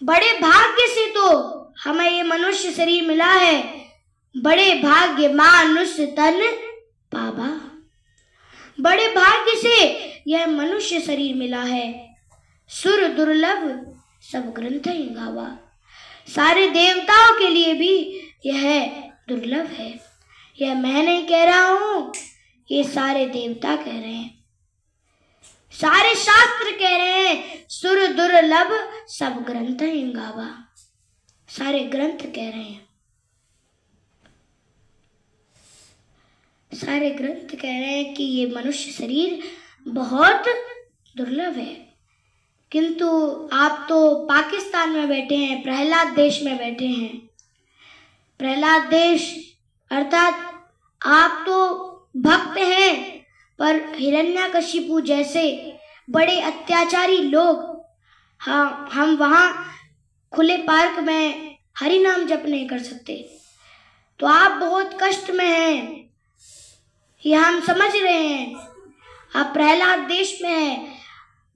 बड़े भाग्य से तो हमें ये मनुष्य शरीर मिला है, बड़े भाग्य मानुष्य तन पावा। बड़े भाग्य से यह मनुष्य शरीर मिला है, सुर दुर्लभ सब ग्रंथ ही गावा। सारे देवताओं के लिए भी यह दुर्लभ है। यह मैं नहीं कह रहा हूं, ये सारे देवता कह रहे हैं, सारे शास्त्र कह रहे हैं, सुर दुर्लभ सब ग्रंथ ही गावा। सारे ग्रंथ कह रहे हैं, सारे ग्रंथ कह रहे हैं कि ये मनुष्य शरीर बहुत दुर्लभ है। किंतु आप तो पाकिस्तान में बैठे हैं, प्रहलाद देश में बैठे हैं। प्रहलाद देश अर्थात आप तो भक्त हैं, पर हिरण्यकशिपु जैसे बड़े अत्याचारी लोग, हाँ, हम वहाँ खुले पार्क में हरि नाम जप नहीं कर सकते, तो आप बहुत कष्ट में हैं, ये हम समझ रहे हैं। आप प्रहलाद देश में हैं,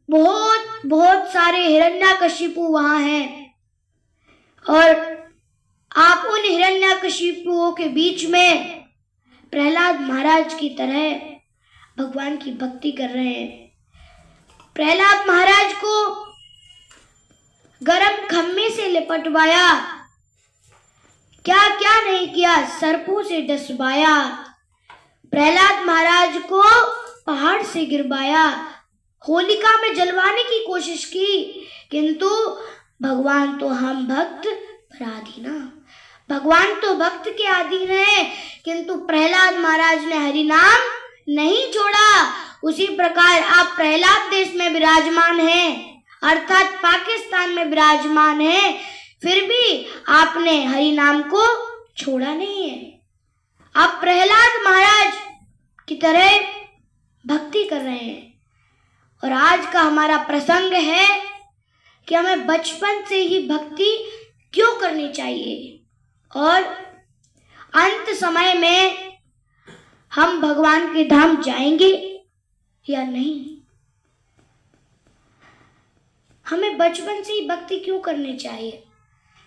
बहुत बहुत सारे हिरण्यकशिपु वहाँ हैं, और आप उन हिरण्यकशिपुओं के बीच में प्रहलाद महाराज की तरह भगवान की भक्ति कर रहे हैं। प्रहलाद महाराज को गरम खम्मे से लिपटवाया, क्या क्या नहीं किया, सर्पों से डसवाया। प्रहलाद महाराज को पहाड़ से गिरवाया, होलिका में जलवाने की कोशिश की, किंतु भगवान तो हम भक्त पराधीना, भगवान तो भक्त के अधीन है, किंतु प्रहलाद महाराज ने हरि नाम नहीं छोड़ा। उसी प्रकार आप प्रहलाद देश में विराजमान हैं, अर्थात पाकिस्तान में विराजमान हैं, फिर भी आपने हरि नाम को छोड़ा नहीं है। आप प्रहलाद महाराज की तरह भक्ति कर रहे हैं। और आज का हमारा प्रसंग है कि हमें बचपन से ही भक्ति क्यों करनी चाहिए, और अंत समय में हम भगवान के धाम जाएंगे या नहीं। हमें बचपन से ही भक्ति क्यों करनी चाहिए,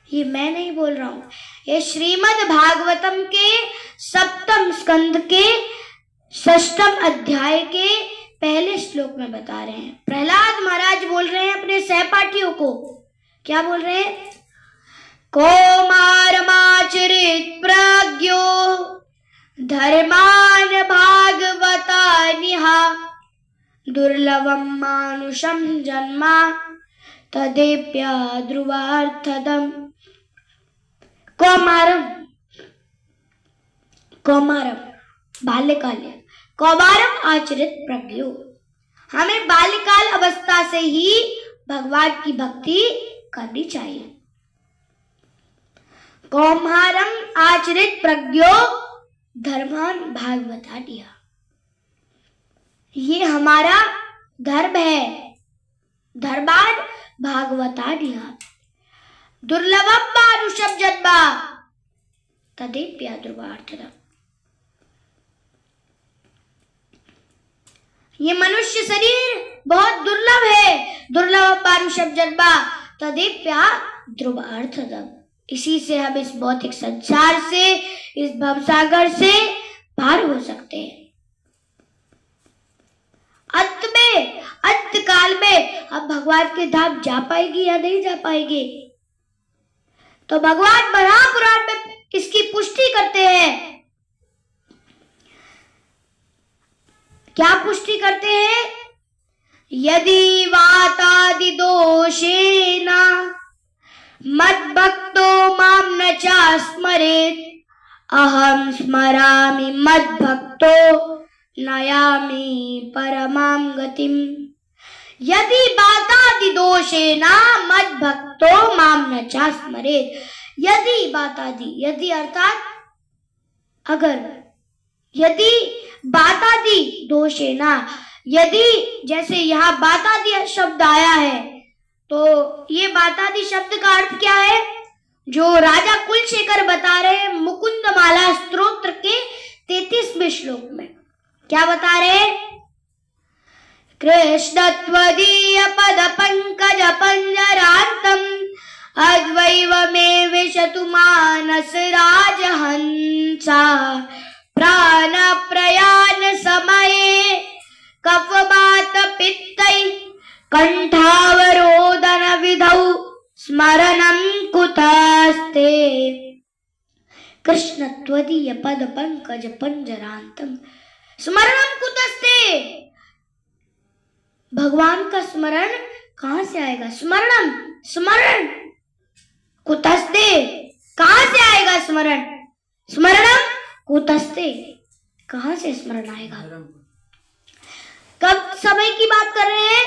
ये मैं नहीं बोल रहा हूं, ये श्रीमद् भागवतम के सप्तम स्कंद के षष्ठम अध्याय के पहले श्लोक में बता रहे हैं। प्रहलाद महाराज बोल रहे हैं अपने सहपाठियों को, क्या बोल रहे हैं? कौमारमाचरित प्रज्ञो धर्मान भागवतानिहा दुर्लभम मानुषम जन्मा तदेप्या ध्रुवार्थदम। कौमारम, कौमारम बाल्यकाल, कौमारम आचरित प्रज्ञो, हमें बाल्यकाल अवस्था से ही भगवान की भक्ति करनी चाहिए। कौमारम आचरित प्रज्ञो धर्मान भागवतानिहा, ये हमारा धर्म है, धर्मान भागवतानिहा दुर्लभम मानुषम जन्मा तदेप्या ध्रुवार्थदम। ये मनुष्य शरीर बहुत दुर्लभ है, दुर्लभ मानुषम जन्मा तदेप्या ध्रुवार्थदम। इसी से हम इस भौतिक संसार से, इस भवसागर से पार हो सकते हैं। अंत में, अंत काल में हम भगवान के धाम जा पाएंगे या नहीं जा पाएंगे, तो भगवान महापुराण में इसकी पुष्टि करते हैं। क्या पुष्टि करते हैं? यदि वातादि दोषेण मद्भक्तो मां न चास्मरेत् अहं स्मरामि मद्भक्तो नयामि परमां गतिम। यदि बातादि दोषेण मद्भक्तो मां न चास्मरेत्, यदि बातादि, यदि अर्थात अगर, यदि बातादि दोषेण, यदि जैसे यहाँ बातादि शब्द आया है, तो ये बातादि शब्द का अर्थ क्या है? जो राजा कुलशेखर बता रहे हैं मुकुंदमाला स्तोत्र के 33वें श्लोक में, क्या बता रहे हैं कृष्ण त्वदीय पद पंकज पंजरान्तम् अद्वैव मे विशतु मानस राजहंसा प्राण प्रयाण समये कफवात पित्तै कंठावरोदन विधौ स्मरणं कुतस्ते। कृष्ण त्वदीय पद पंकज पंजरान्तम् स्मरणं कुतस्ते। भगवान का स्मरण कहां से आएगा? स्मरणम, स्मरण कुतस्ते, कहां से आएगा स्मरण? स्मरणम कुतस्ते, कहां से स्मरण आएगा? कब समय की बात कर रहे हैं?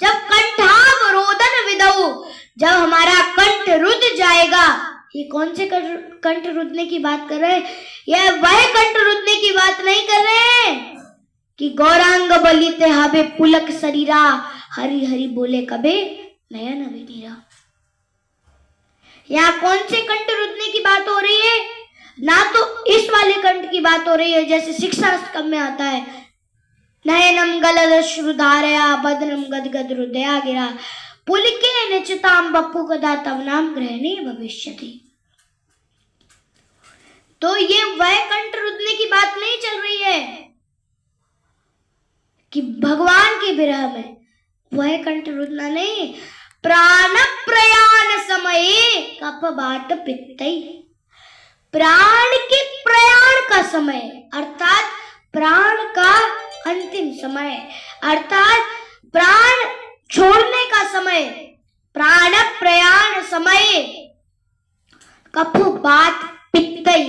जब कंठावरोदन विधौ, जब हमारा कंठ रुद जाएगा। ये कौन से कंठ रुदने की बात कर रहे हैं? यह वह कंठ रुदने की बात नहीं कर रहे हैं कि गौरांग बलिते हबे पुलक शरीरा, हरि हरि बोले कबे नयन अभिनीरा। यहाँ कौन से कंठ रुदने की बात हो रही है? ना तो इस वाले कंठ की बात हो रही है जैसे शिक्षाष्टकम में आता है, नयनम गलदश्रुधारया बदनम गदगद हृदया गिरा पुलके निचिताम बप्पु कदा तव नाम ग्रहणे भविष्यति। तो ये वह कंठ रुदने की बात नहीं चल रही है कि भगवान के विरह में वह कंठ रुदना नहीं। प्राण प्रयाण समये कफवात पित्तै, प्राण के प्रयाण का समय अर्थात प्राण का अंतिम समय अर्थात प्राण छोड़ने का समय, प्राण प्रयाण समय कफवात पित्तै।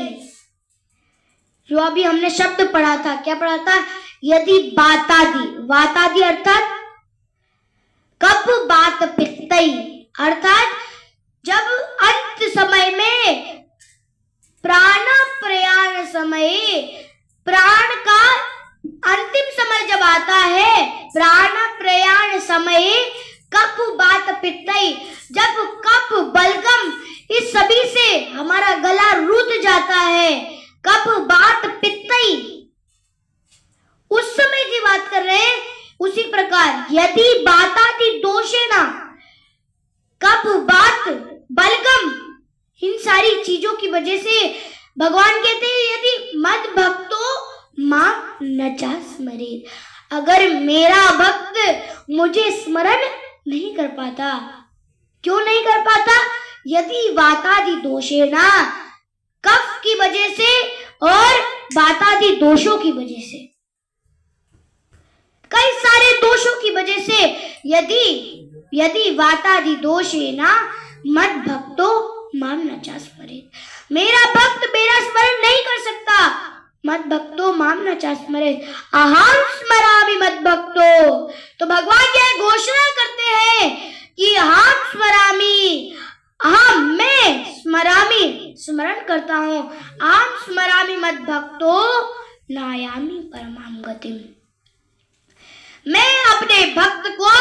जो अभी हमने शब्द पढ़ा था, क्या पढ़ा था? यदि वातादि, वातादि अर्थात कफवात पित्तै अर्थात जब अंत समय में प्राण प्रयाण समय, प्राण का अंतिम समय जब आता है, प्राण प्रयाण समय कफवात पित्तै, जब कफ बलगम इस सभी से हमारा गला रुध जाता है, कफवात पित्तै, उस समय की बात कर रहे हैं। उसी प्रकार यदि वातादि दोषेना कफवात बलगम, इन सारी चीजों की वजह से भगवान कहते हैं यदि मद भक्तो मां नचा स्मरे, अगर मेरा भक्त मुझे स्मरण नहीं कर पाता, क्यों नहीं कर पाता? यदि वातादि दोषेना, कफ की वजह से और वातादि दोषों की वजह से, कई सारे दोषों की वजह से, यदि वातादि दोषेना मद भक्तो माम नचा स्मरे, मेरा भक्त मेरा स्मरण नहीं कर सकता। मद भक्तो माम नचा स्मरे अहम स्मरामि मद भक्तो। तो भगवान यह घोषणा करते हैं कि अहम स्मरामि, अहम मैं स्मरामि स्मरण करता हूं, अहम स्मरामि मद भक्तो नायामि परमाम गतिम, मैं अपने भक्त को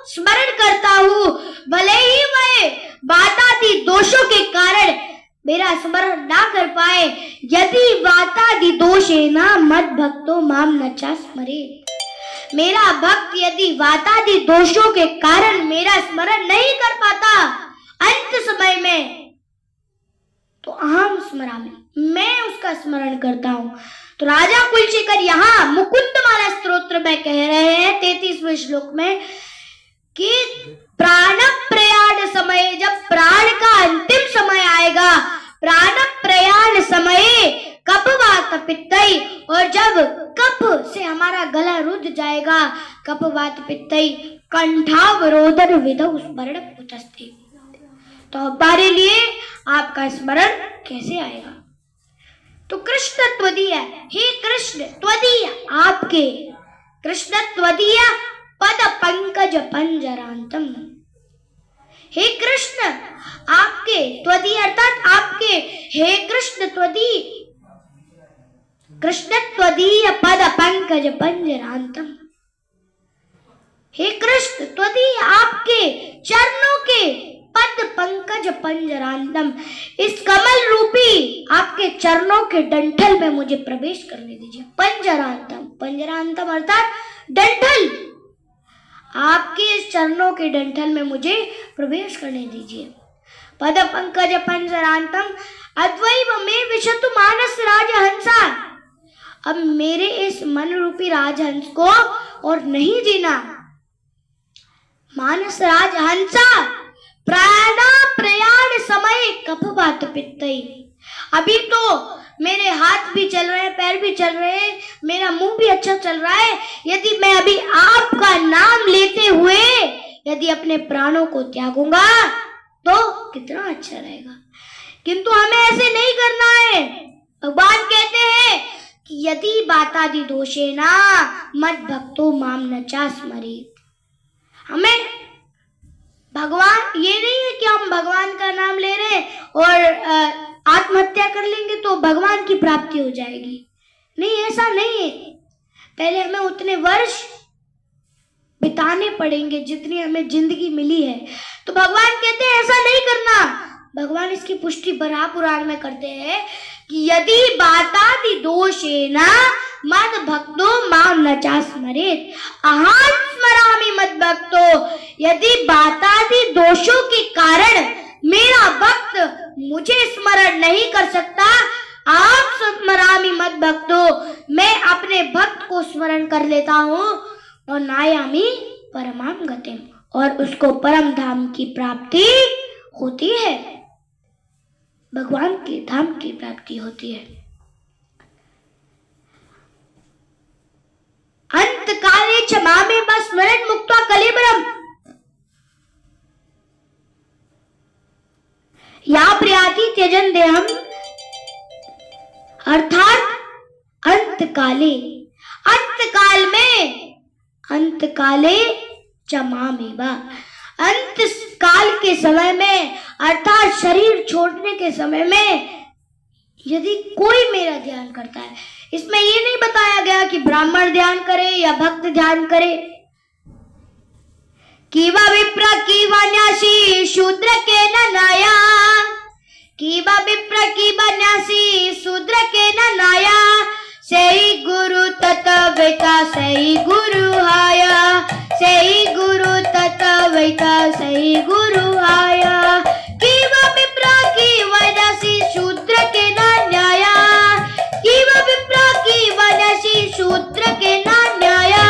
स्मरण करता हूँ भले ही वह वातादि दोषों के कारण मेरा स्मरण ना कर पाए। यदि वातादि दोषेना मद भक्तो माम नचा स्मरे, मेरा भक्त यदि वातादि दोषों के कारण मेरा स्मरण नहीं कर पाता अंत समय में, तो अहम स्मरामि, मैं उसका स्मरण करता हूं। तो राजा कुलशेखर यहाँ मुकुंदमाला स्तोत्र में कह रहे हैं 33वें श्लोक में कि प्राण प्रयाण समय, जब प्राण का अंतिम समय आएगा, प्राण प्रयाण समय कफवात पित्तै, और जब कफ से हमारा गला रुध जाएगा, कफवात पित्तै कंठावरोदन विधौ स्मरण कुतस्ते, तो हमारे लिए आपका स्मरण कैसे आएगा? तो कृष्ण त्वदीय, हे कृष्ण त्वदीय, आपके, कृष्ण त्वदीय पद पंकज पंजरांतम, हे कृष्ण आपके, त्वदीय अर्थात आपके, हे कृष्ण त्वदीय, कृष्ण त्वदीय पद पंकज पंजरांतम, हे कृष्ण त्वदीय आपके चरणों के पद पंकज पंजरांतम, इस कमल रूपी आपके चरणों के डंठल में मुझे प्रवेश करने दीजिए। पंजरांतम, पंजरांतम अर्थात डंठल, आपके इस चरणों के डंठल में मुझे प्रवेश करने दीजिए। पद पंकज पंजरांतम अद्वैव में विशतु मानस राजहंसा। अब मेरे इस मन रूपी राजहंस को और नहीं जीना। मानस राजहंसा प्रयाण समय कफ बात पित्तई। अभी तो मेरे हाथ भी चल रहे हैं, पैर भी चल रहे हैं, मेरा मुंह भी अच्छा चल रहा है। यदि मैं अभी आपका नाम लेते हुए यदि अपने प्राणों को त्यागूंगा तो कितना अच्छा रहेगा। किंतु हमें ऐसे नहीं करना है। भगवान कहते हैं कि यदि बातादि दोषेना मद भक्तो माम नचा स्मरेत। हमें भगवान, ये नहीं है कि हम भगवान का नाम ले रहे हैं और आत्महत्या कर लेंगे तो भगवान की प्राप्ति हो जाएगी। नहीं, ऐसा नहीं है। पहले हमें उतने वर्ष बिताने पड़ेंगे जितनी हमें जिंदगी मिली है। तो भगवान कहते हैं ऐसा नहीं करना। भगवान इसकी पुष्टि बराह पुराण में करते हैं कि यदि बातादि दोषेना मद भक्तो माम नचा स्मरेत अहं स्मरामि मद भक्तो। यदि बातादि दोषों के कारण मेरा भक्त मुझे स्मरण नहीं कर सकता, आप स्मरामि मद भक्तो, मैं अपने भक्त को स्मरण कर लेता हूँ, और नायामि परमाम गतिम, और उसको परम धाम की प्राप्ति होती है, भगवान के धाम की प्राप्ति होती है। अंत काले च मामेव स्मरन् मुक्त्वा कलेबरम् या प्रयाति त्यजन देहम। अर्थात अंत काले च मामेव, अंत काल के समय में अर्थात शरीर छोड़ने के समय में यदि कोई मेरा ध्यान करता है। इसमें ये नहीं बताया गया कि ब्राह्मण ध्यान करे या भक्त ध्यान करे। कीवा विप्र कीवा न्यासी शूद्र के न नाया, कीवा विप्र कीवा न्यासी शूद्र के न नाया, सही गुरु तत्वैता सही गुरु आया, सही गुरु तत्वैता सही गुरु आया। कीवा विप्र कीवा न्यासी शूद्र के न न्याया, कीवा विप्र कीवा न्यासी शूद्र के न न्याया,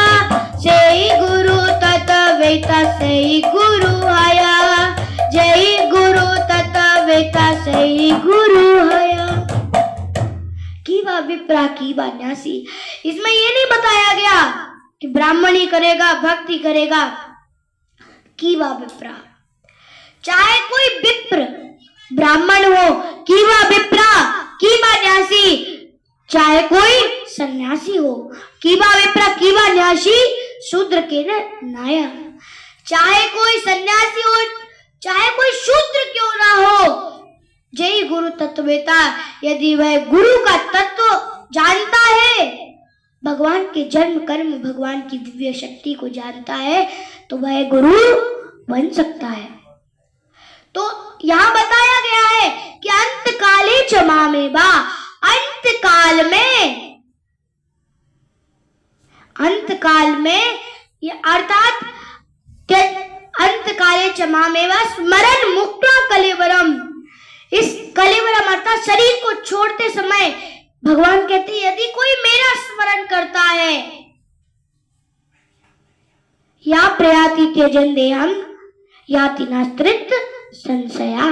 सही गुरु तत्वैता सही गुरु आया, जय गुरु तत्वैता सही गुरु आया। कीवा विप्रा कीवा न्यासी, इसमें ये नहीं बताया गया कि ब्राह्मण ही करेगा भक्त ही करेगा। कीवा विप्रा, चाहे कोई विप्र ब्राह्मण हो, कीवा विप्रा कीवा न्यासी, चाहे कोई सन्यासी हो, कीवा विप्रा कीवा न्यासी शूद्र के न नाया, चाहे कोई सन्यासी हो चाहे कोई शूद्र क्यों ना हो, जय गुरु तत्ववेता, यदि वह गुरु का तत्व जानता है, भगवान के जन्म कर्म भगवान की दिव्य शक्ति को जानता है, तो वह गुरु बन सकता है। तो यहाँ बताया गया है कि अंत काले च मामेवा, अंत काल में ये अर्थात अंत काले च मामेवा स्मरन् मुक्त्वा कलेवरम, इस कलेवरम अर्थात शरीर को छोड़ते समय भगवान कहते हैं यदि कोई मेरा स्मरण करता है, या प्रयाति त्यजन देहम याति नास्त्रित संशया,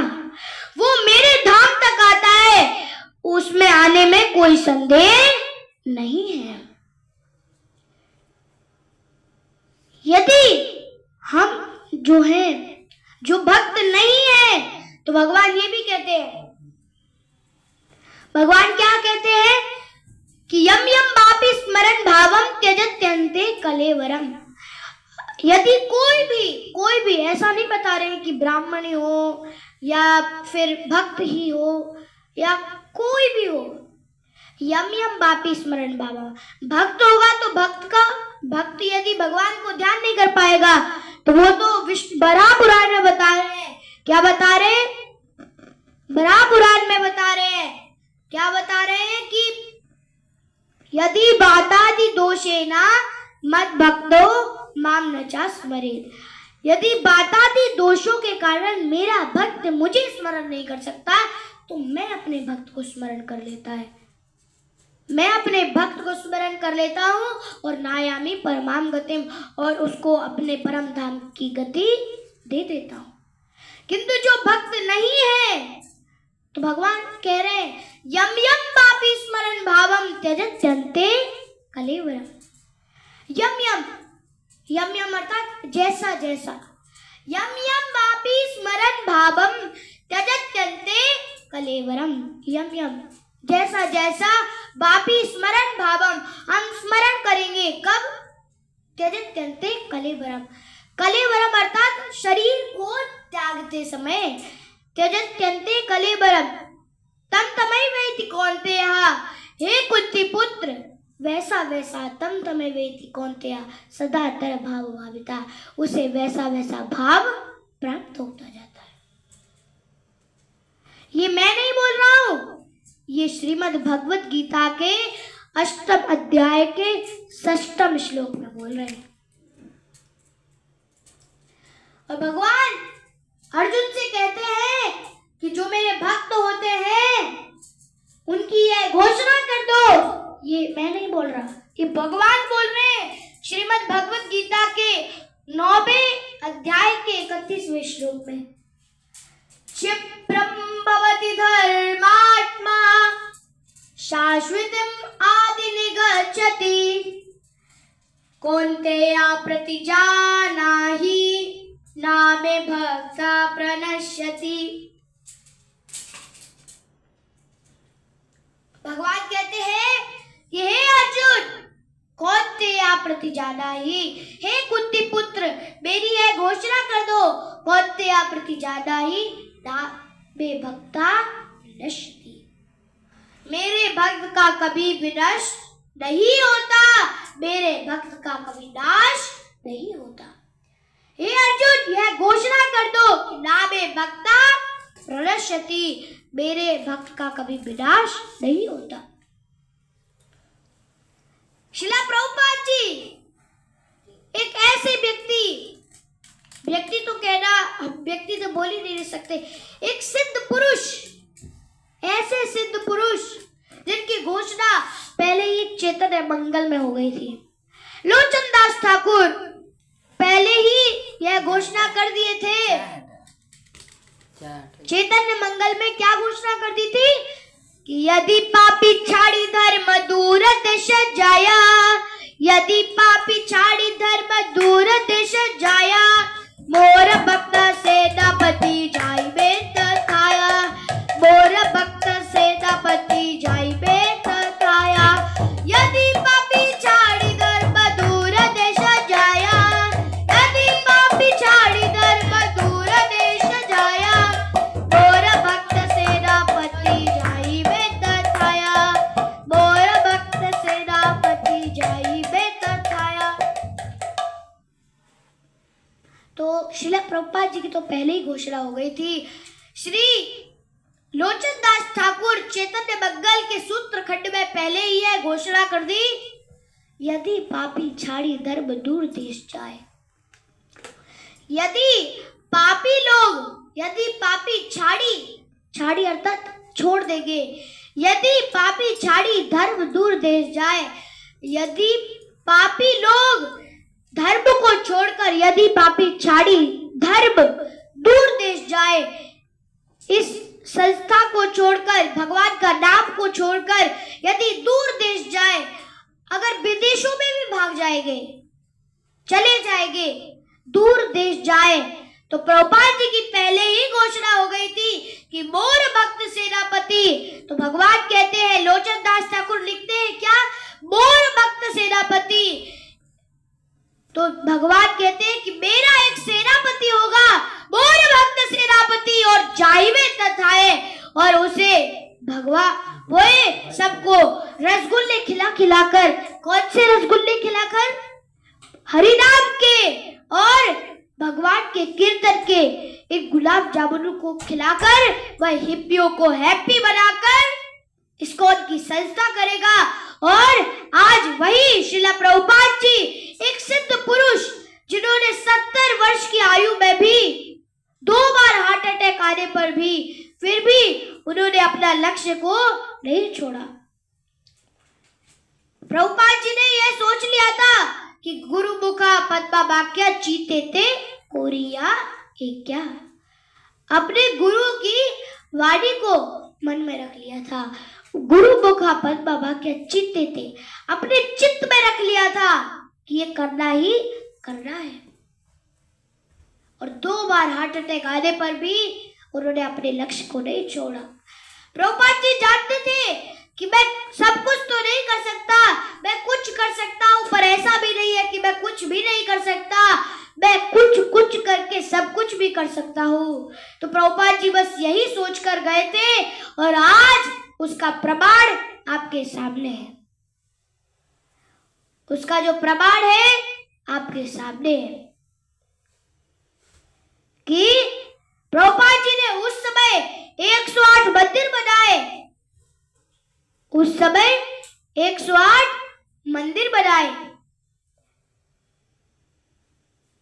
वो मेरे धाम तक आता है, उसमें आने में कोई संदेह नहीं है। यदि हम जो हैं, जो भक्त नहीं है, तो भगवान ये भी कहते हैं, भगवान क्या कहते हैं कि यम यम वापि स्मरण भावम त्यजत्यन्ते कलेवरम। यदि कोई भी ऐसा नहीं बता रहे कि ब्राह्मण ही हो या फिर भक्त ही हो या कोई भी हो, यम यम वापि स्मरण भावम, भक्त होगा तो भक्त यदि भगवान को ध्यान नहीं कर पाएगा तो वो तो बराह पुराण में बता रहे हैं। क्या बता रहे हैं? बराह पुराण में बता रहे हैं, क्या बता रहे हैं कि यदि बातादि दोषेना मद भक्तो माम न चा स्मरेत। यदि बातादि दोषों के कारण मेरा भक्त मुझे स्मरण नहीं कर सकता तो मैं अपने भक्त को स्मरण कर लेता है, मैं अपने भक्त को स्मरण कर लेता हूँ और नायामी परमाम गतिम, और उसको अपने परम धाम की गति दे देता हूँ। किंतु जो भक्त नहीं है तो भगवान कह रहे हैं यम यम पापी स्मरण भावम त्यजत्यन्ते कलेवरम। यम यम, यम यम अर्थात जैसा जैसा, यम यम पापी स्मरण भावम त्यजत्यन्ते कलेवरम। यम यम जैसा जैसा, बापी स्मरण भावम हम स्मरण करेंगे कब, त्यजत्यन्ते कलेवरम। कलेवरम अर्थात शरीर को त्यागते समय, त्यजत्यन्ते कलेवरम तम तमय वेति कौन्तेय, हे कुंती पुत्र वैसा वैसा तम तमय वेति कौन्तेय सदा तर भाव भाविता, उसे वैसा वैसा भाव प्राप्त होता जाता है। ये मैं नहीं बोल रहा हूं, ये श्रीमद् भगवत गीता के 8वें अध्याय के 6वें श्लोक में बोल रहे हैं। और भगवान अर्जुन से कहते हैं कि जो मेरे भक्त होते हैं उनकी यह घोषणा कर दो। ये मैं नहीं बोल रहा, ये भगवान बोल रहे हैं श्रीमद् भगवत गीता के 9वें अध्याय के 31वें श्लोक में। क्षिप्रम भवति धर्मात्मा शाश्वतम् आदि निगच्छति, कौन्तेय प्रतिजानाहि नामे भक्ता प्रणश्यति। भगवान कहते हैं कि हे अर्जुन, कौन्तेय प्रतिजानाहि, हे कुंती पुत्र मेरी यह घोषणा कर दो, कौन्तेय प्रतिजानाहि नामे भक्ता प्रणश्यति, मेरे भक्त का कभी विनाश नहीं होता, मेरे भक्त का कभी नाश नहीं होता। हे अर्जुन यह घोषणा कर दो कि नामे भक्ता प्रणश्यति, मेरे भक्त का कभी विनाश नहीं होता। श्रील प्रभुपाद जी एक ऐसे व्यक्ति तो कहना, व्यक्ति तो बोल ही नहीं सकते, एक सिद्ध पुरुष, ऐसे सिद्ध पुरुष जिनकी घोषणा पहले ही चैतन्य मंगल में हो गई थी। लोचन दास ठाकुर पहले ही यह घोषणा कर दिए थे। चैतन्य मंगल में क्या घोषणा कर दी थी कि यदि पापी छाड़ी धर्म दूर देश जाया, यदि पापी छाड़ी धर्म दूर देश जाया, मोर भक्त सेनापति जाइबे तथाया, मोर भक्त सेनापति जाइबे तथाया। यदि पापी छाड़ी धर्म दूर देश जाया, यदि पापी छाड़ी धर्म दूर देश जाया, मोर भक्त सेनापति जाइबे तथाया, मोर भक्त सेनापति जाइबे तथाया। तो श्रील प्रभुपाद जी की तो पहले ही घोषणा हो गई थी। श्री लोचन दास ठाकुर चैतन्य मंगल के सूत्र खंड में पहले ही यह घोषणा कर दी, यदि पापी छाड़ी धर्म दूर देश जाए, यदि पापी लोग, यदि पापी छाड़ी अर्थात छोड़ देंगे, यदि पापी छाड़ी धर्म दूर देश जाए, यदि पापी लोग धर्म को छोड़कर, यदि पापी छाड़ी धर्म दूर देश जाए, इस संस्था को छोड़कर, भगवान का नाम को छोड़कर यदि दूर देश जाए, अगर विदेशों में भी भाग जाएंगे, चले जाएंगे, दूर देश जाए, तो प्रभुपाद जी की पहले ही घोषणा हो गई थी कि मोर भक्त सेनापति। तो भगवान कहते हैं, लोचन दास ठाकुर लिखते हैं क्या, मोर भक्त सेनापति। तो भगवान कहते हैं कि मेरा एक सेनापति होगा, मोर भक्त सेनापति, और जाइबे तथाए, और उसे भगवान वो सबको रसगुल्ले खिलाकर, कौन से रसगुल्ले खिलाकर, हरिनाम के और भगवान के कीर्तन के एक गुलाब जामुन को खिलाकर, वह हिप्पियों को हैप्पी बनाकर इस्कॉन की संस्था करेगा। और आज वही श्रील प्रभुपाद जी एक सिद्ध पुरुष जिन्होंने 70 वर्ष की आयु में भी 2 बार हार्ट अटैक आने पर भी फिर भी उन्होंने अपना लक्ष्य को नहीं छोड़ा। प्रभुपाद जी ने यह सोच लिया था कि गुरु मुखा पद्मा वाक्या चीते ते कोरिया एक क्या, अपने गुरु की वाणी को मन में रख लिया था। गुरु मुखा पद्मा वाक्या चीते थे, अपने चित्त में रख लिया था कि ये करना ही करना है। और 2 बार हार्ट अटैक आने पर भी उन्होंने अपने लक्ष्य को नहीं छोड़ा। प्रभुपाद जी जानते थे कि मैं सब कुछ तो नहीं कर सकता, मैं कुछ कर सकता हूं, पर ऐसा भी नहीं है कि मैं कुछ भी नहीं कर सकता, मैं कुछ करके सब कुछ भी कर सकता हूं। तो प्रभुपाद जी बस यही सोचकर गए थे और आज उसका प्रमाण आपके सामने है। उसका जो प्रमाण है आपके सामने है कि प्रभुपाद जी ने उस समय 108 मंदिर बनाए, उस समय 108 मंदिर बनाए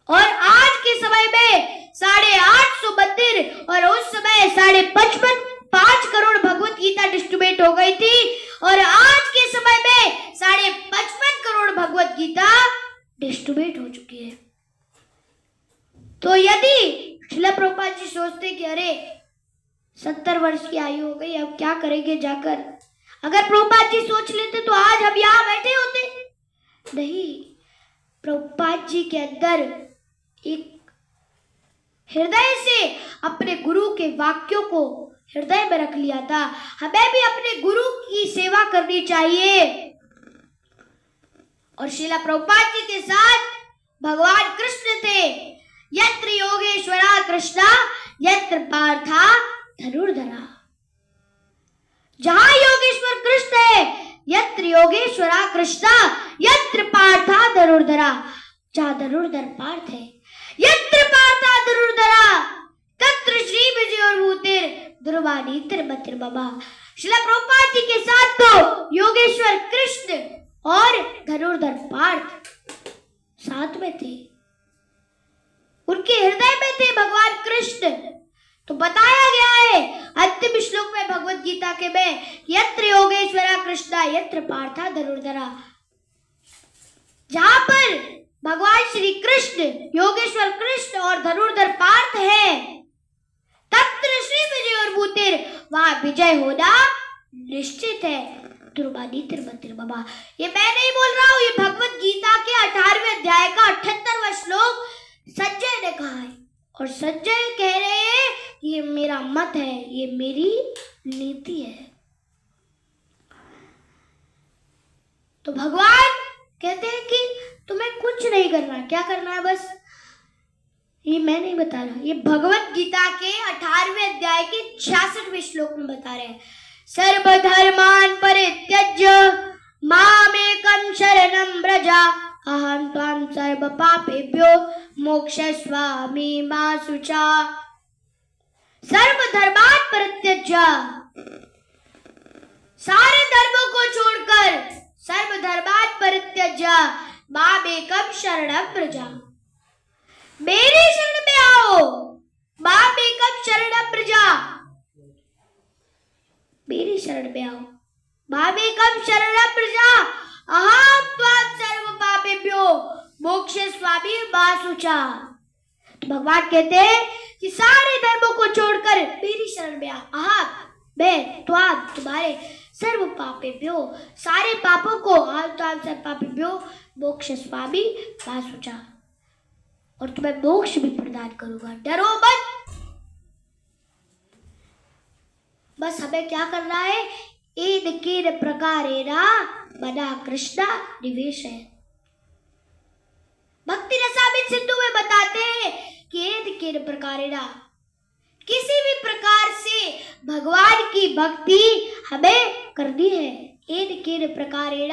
और आज के समय में 850 मंदिर और उस समय 5.5 करोड़ भगवत गीता डिस्ट्रीब्यूट हो गई थी और आज के समय में 55 करोड़ भगवत गीता डिस्ट्रीब्यूट हो चुकी है। तो यदि श्रील प्रभुपाद जी सोचते कि अरे 70 वर्ष की आयु हो गई, अब क्या करेंगे जाकर, अगर प्रभुपाद जी सोच लेते तो आज हम यहाँ बैठे होते। नहीं, प्रभुपाद जी के अंदर एक हृदय से अपने गुरु के वाक्यों को हृदय में रख लिया था। हमें भी अपने गुरु की सेवा करनी चाहिए। और श्रील प्रभुपाद जी के साथ भगवान कृष्ण थे। यत्र योगेश्वरा कृष्णा यत्र पार्था धनुर्धरा, जहां योगेश्वर कृष्ण है, यत्र योगेश्वरा कृष्णा यत्र पार्था धनुर्धरा, जहां धनुर्धर पार्थ है, यत्र पार्था धनुर्धरा तत्र श्री विजयोर्भूतिर ध्रुवानीत्र मतिर बाबा। श्रील प्रभुपाद जी के साथ तो योगेश्वर कृष्ण और धनुर्धर पार्थ साथ में थे, उनके हृदय में थे भगवान कृष्ण। तो बताया गया है अंतिम श्लोक में भगवत गीता के में, यत्र योगेश्वरा कृष्णा यत्र पार्था धनुर्धरा, जहां पर भगवान श्री कृष्ण योगेश्वर कृष्ण और धनुर्धर पार्थ है, तत्र श्री विजय और भूतिर, वहां विजय होना निश्चित है। ध्रुवानीत्र मंत्र बाबा, ये मैं नहीं बोल रहा हूं, ये भगवत गीता के 18वें अध्याय का 78वां श्लोक संजय ने कहा है। और संजय कह रहे हैं ये मेरा मत है, ये मेरी नीति है। तो भगवान कहते हैं कि तुम्हें कुछ नहीं करना, क्या करना है बस, ये मैं नहीं बता रहा, ये भगवत गीता के 18वें अध्याय के 66वें श्लोक में बता रहे हैं। सर्वधर्मान् परित्यज्य मामेकं शरणं व्रज अहं त्वां सर्व पापेभ्यो मोक्षयिष्यामि मा शुचा। सर्वधर्मान् परित्यज्य, सारे धर्मों को छोड़कर, सर्वधर्मान् परित्यज्य मामेकं शरणं व्रज, मेरी शरण में आओ। मामेकं शरणं व्रज, मेरी शरण में आओ। मामेकं शरणं व्रज अहं त्वां सर्व पापेभ्यो मोक्षयिष्यामि मा शुचा। तो भगवान कहते हैं कि सारे धर्मों को छोड़कर मेरी शरण में आ। अहं, मैं, त्वां, तुम्हारे, सर्व पापेभ्यो, सारे पापों को, अहं त्वां सर्व पापेभ्यो मोक्षयिष्यामि मा शुचा, और तुम्हें मोक्ष भी प्रदान करूंगा, डरो मत। बस हमें क्या करना है, एद केन प्रकारेण मना कृष्णा निवेश है। भक्ति रसामृत सिंधु में बताते हैं कि एद केन प्रकारेण, किसी भी प्रकार से भगवान की भक्ति हमें करनी है। एद केन प्रकारेण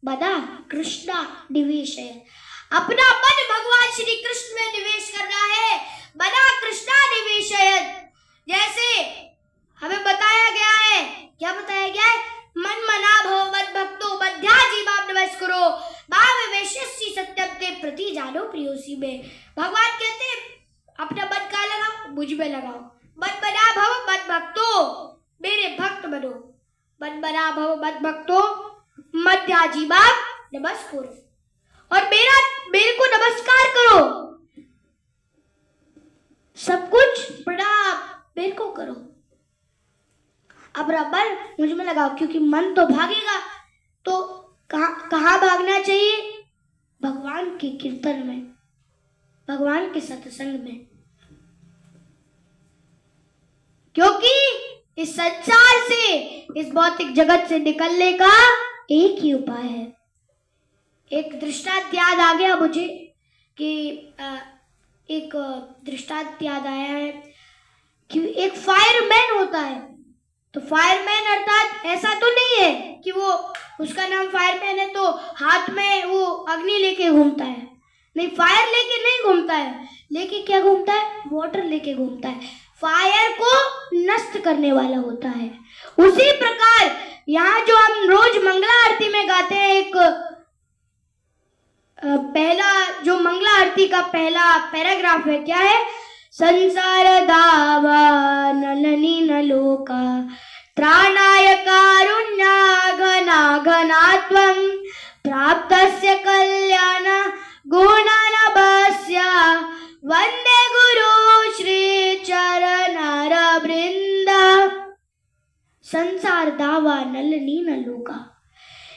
मना कृष्णा निवेश है, अपना मन भगवान श्री कृष्ण में निवेश करना है। मना कृष्णा निवेश है, जैसे हमें बताया गया है, क्या बताया गया है, मन मना भव मद्भक्तो मध्याजीवाम नमस्कुरो भाव वैश्यसि सत्यम ते प्रति जानो प्रियोसी। मुझ में लगाओ। मत बना भव मत भक्तो, मेरे भक्त बनो। मत बना भव मत भक्तो, मत त्याजी बाप नमस्कार, और मेरे को नमस्कार करो। सब कुछ प्रणाम मेरे को करो। अब रबर मुझ में लगाओ, क्योंकि मन तो भागेगा, तो कहाँ भागना चाहिए? भगवान के कीर्तन में, भगवान के सत्संग में। क्योंकि इस संसार से, इस भौतिक जगत से निकलने का एक ही उपाय है। एक दृष्टांत याद आ गया मुझे कि एक दृष्टांत याद आया है कि एक फायरमैन होता है। तो फायरमैन अर्थात ऐसा तो नहीं है कि वो, उसका नाम फायरमैन है तो हाथ में वो अग्नि लेके घूमता है। नहीं, फायर लेके नहीं घूमता है। लेके क्या घूमता है? वाटर लेके घूमता है। फायर को नष्ट करने वाला होता है। उसी प्रकार यहाँ जो हम रोज मंगला आरती में गाते हैं, एक पहला जो मंगला आरती का पहला पैराग्राफ है, क्या है? संसार दावा नलनी नलोका त्राणाय कारुण्या घना घनात्वं प्राप्तस्य कल्याण गुणानभस्य वंदे गुरु श्री चरणारविंद। संसार दावा नलनी नलोका,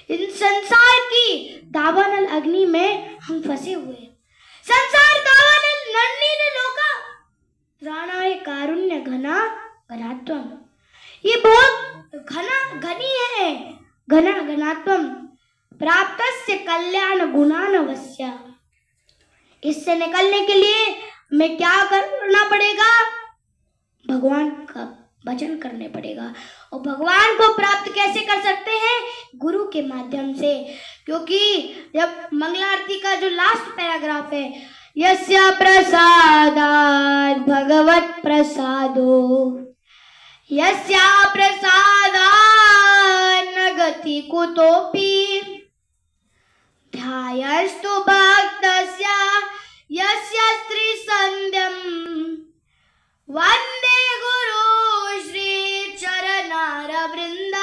इन संसार की दावानल अग्नि में हम फंसे हुए हैं। संसार दावानल नलनी नलोका त्राणाय कारुण्य घना घनात्वम, ये बहुत घनी है। घना घनात्वम प्राप्तस्य कल्याण गुणानवस्य, इससे निकलने के लिए हमें क्या करना पड़ेगा? भगवान का भजन करने पड़ेगा। और भगवान को प्राप्त कैसे कर सकते हैं? गुरु के माध्यम से। क्योंकि जब मंगला आरती का जो लास्ट पैराग्राफ है, यस्य प्रसादात् भगवत प्रसादो यस्य प्रसादात् न गति कुतोपि ध्यायस्तु भक्तस्य यस्य त्रिसन्ध्यं वंदे गुरु श्री चरणारविंद।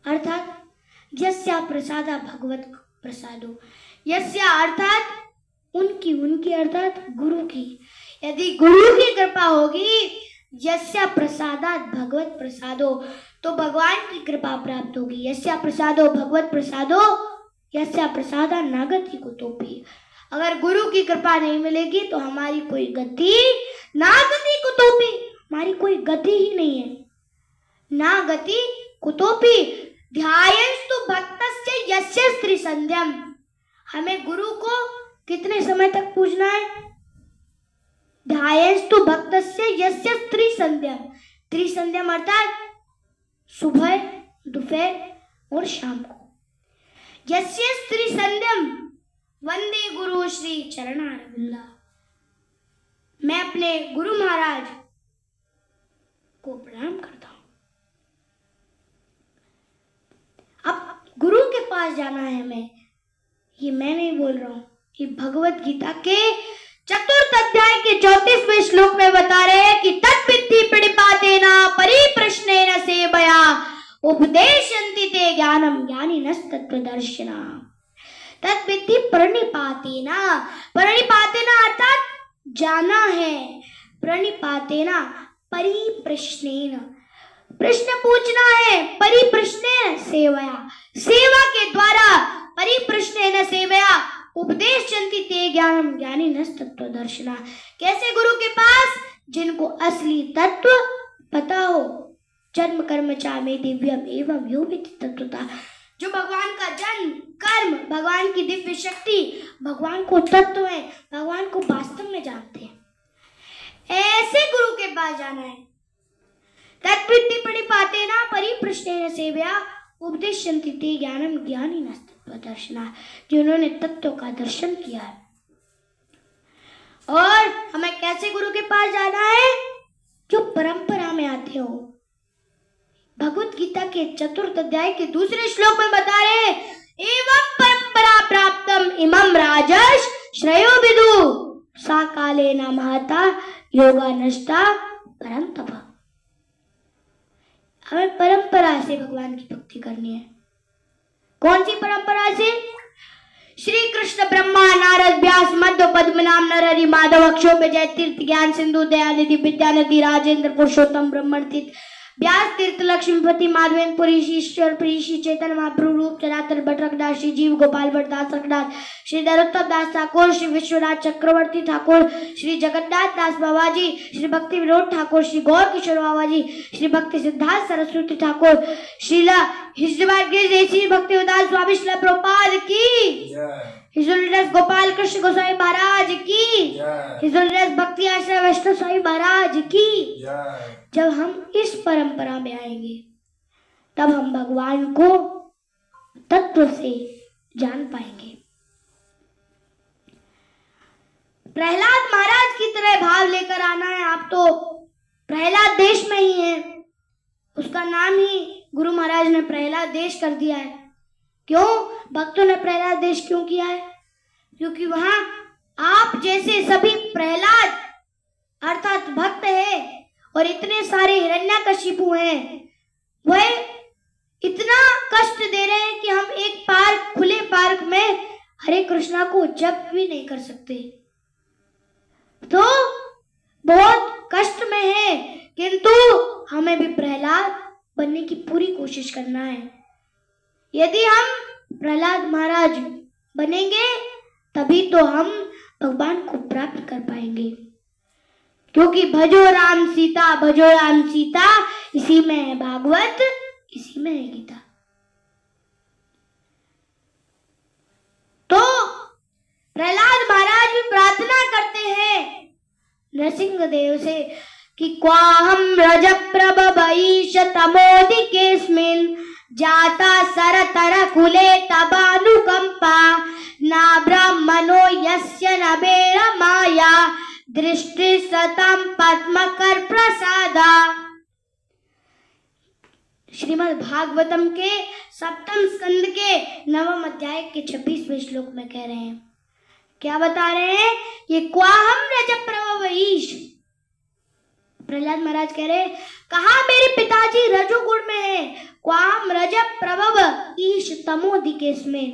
अर्थात यस्य प्रसादा भगवत प्रसादो, यस्य अर्थात उनकी अर्थात गुरु की। यदि गुरु की कृपा होगी, यस्य प्रसादात् भगवत प्रसादो, तो भगवान की कृपा प्राप्त होगी। यस्य प्रसादो भगवत प्रसादो यस्य प्रसादा नागति कुतोपि, अगर गुरु की कृपा नहीं मिलेगी तो हमारी कोई गति, नागति कुतोपि, हमारी कोई गति ही नहीं है। ना गति कुतोपि ध्यायस्तु भक्तस्य यस्य त्रिसन्ध्यम, हमें गुरु को कितने समय तक पूजना है? ध्यायस्तु भक्तस्य यस्य त्रिसन्ध्यम, त्रिसन्ध्यम अर्थात सुबह, दोपहर और शाम को। यस्य त्रिसन्ध्यम वंदे गुरु श्री चरणारविंद, मैं अपने गुरु महाराज को प्रणाम करता हूं। अब गुरु के पास जाना है हमें, ये मैं नहीं बोल रहा हूं, ये भगवत गीता के 4th अध्याय के 34वें श्लोक में बता रहे हैं कि तद्विद्धि प्रणिपातेन परिप्रश्नेन सेवया उपदेशन्ति ते ज्ञानम ज्ञानिनस्तत्त्वदर्शिना। तद्विद्धि प्रणिपातेन, प्रणिपातेन अर्थात जाना है, प्रणिपातेन परिप्रश्नेन, प्रश्न पूछना है, परिप्रश्नेन सेवया, सेवा के द्वारा, परिप्रश्नेन सेवया उपदेशन्ति ते ज्ञानम ज्ञानिनस्तत्त्वदर्शिना। कैसे? गुरु के पास, जिनको असली तत्व पता हो। जन्म कर्म चामे दिव्यम एवं यो वेत्ति तत्वतः, जो भगवान का जन्म कर्म, भगवान की दिव्य शक्ति, भगवान को तत्व है, भगवान को वास्तव में जानते हैं, ऐसे गुरु के पास जाना है। तद्विद्धि प्रणिपातेन परिप्रश्नेन सेवया उपदेशन्ति ते ज्ञानम ज्ञानिनस्तत्त्वदर्शिना, जिन्होंने तत्व का दर्शन किया है। और हमें कैसे गुरु के पास जाना है? जो परंपरा में आते हो। भगवत गीता के 4th अध्याय के 2 श्लोक में बता रहे हैं, एवं परंपरा प्राप्तम इमं राजर्ष श्रेयो विदु, सा काले न महता योगा नष्टा परम तप। हमें परंपरा से भगवान की भक्ति करनी है। कौन सी परंपरा से? श्री कृष्ण ब्रह्मा नारद व्यास मध्व पद्मनाभ नरहरि माधव अक्षोभ्य जय तीर्थ ज्ञान सिंधु दयानिधि विद्यानिधि राजेंद्र पुरुषोत्तम ब्रह्मण तीर्थ व्यास तीर्थ लक्ष्मीपति माधवेंद्र पुरी ईश्वर प्रीषि चैतन्य महाप्रभु रूप चरातर भट्ट रखदास श्री जीव गोपाल भट्ट दास रखदास श्री नरोत्तम दास ठाकुर श्री विश्वनाथ चक्रवर्ती ठाकुर श्री जगन्नाथ दास बाबा जी श्री भक्ति विनोद ठाकुर श्री गौर किशोर बाबा जी श्री भक्ति सिद्धार्थ सरस्वती ठाकुर श्रीला श्री भक्ति उदास स्वामी श्रीला प्रभुपाद की His Holiness गोपाल कृष्ण गोसाई महाराज की, His Holiness भक्ति आश्रय वैष्णव स्वामी महाराज की। जब हम इस परंपरा में आएंगे तब हम भगवान को तत्व से जान पाएंगे। प्रहलाद महाराज की तरह भाव लेकर आना है। आप तो प्रहलाद देश में ही है, उसका नाम ही गुरु महाराज ने प्रहलाद देश कर दिया है। क्यों भक्तों ने प्रहलाद देश क्यों किया है? क्योंकि वहां आप जैसे सभी प्रहलाद अर्थात भक्त है और इतने सारे हिरण्यकशिपु हैं, वह इतना कष्ट दे रहे हैं कि हम एक पार्क खुले पार्क में हरे कृष्णा को जप भी नहीं कर सकते। तो बहुत कष्ट में है, किंतु हमें भी प्रहलाद बनने की पूरी कोशिश करना है। यदि हम प्रहलाद महाराज बनेंगे तभी तो हम भगवान को प्राप्त कर पाएंगे। क्योंकि भजो राम सीता इसी में है भागवत, इसी में है गीता। तो प्रहलाद महाराज भी प्रार्थना करते हैं नरसिंह देव से कि क्वाहम रज प्रभवईश तमोदिकेस्मिन् जाता सरतर कुले तबानुकंपा ना ब्रह्मणो यस्य न बेरमाया दृष्टि सतम पद्मकर प्रसादा। श्रीमद् भागवतम के सप्तम स्कंद के नवम अध्याय के 26वें श्लोक में कह रहे हैं, क्या बता रहे हैं? ये क्वाहम रज प्रभवईश, प्रहलाद महाराज कह रहे हैं कहा मेरे पिताजी रजोगुण में है। क्वाम रज प्रभव ईश तमोदिकेस्मिन्,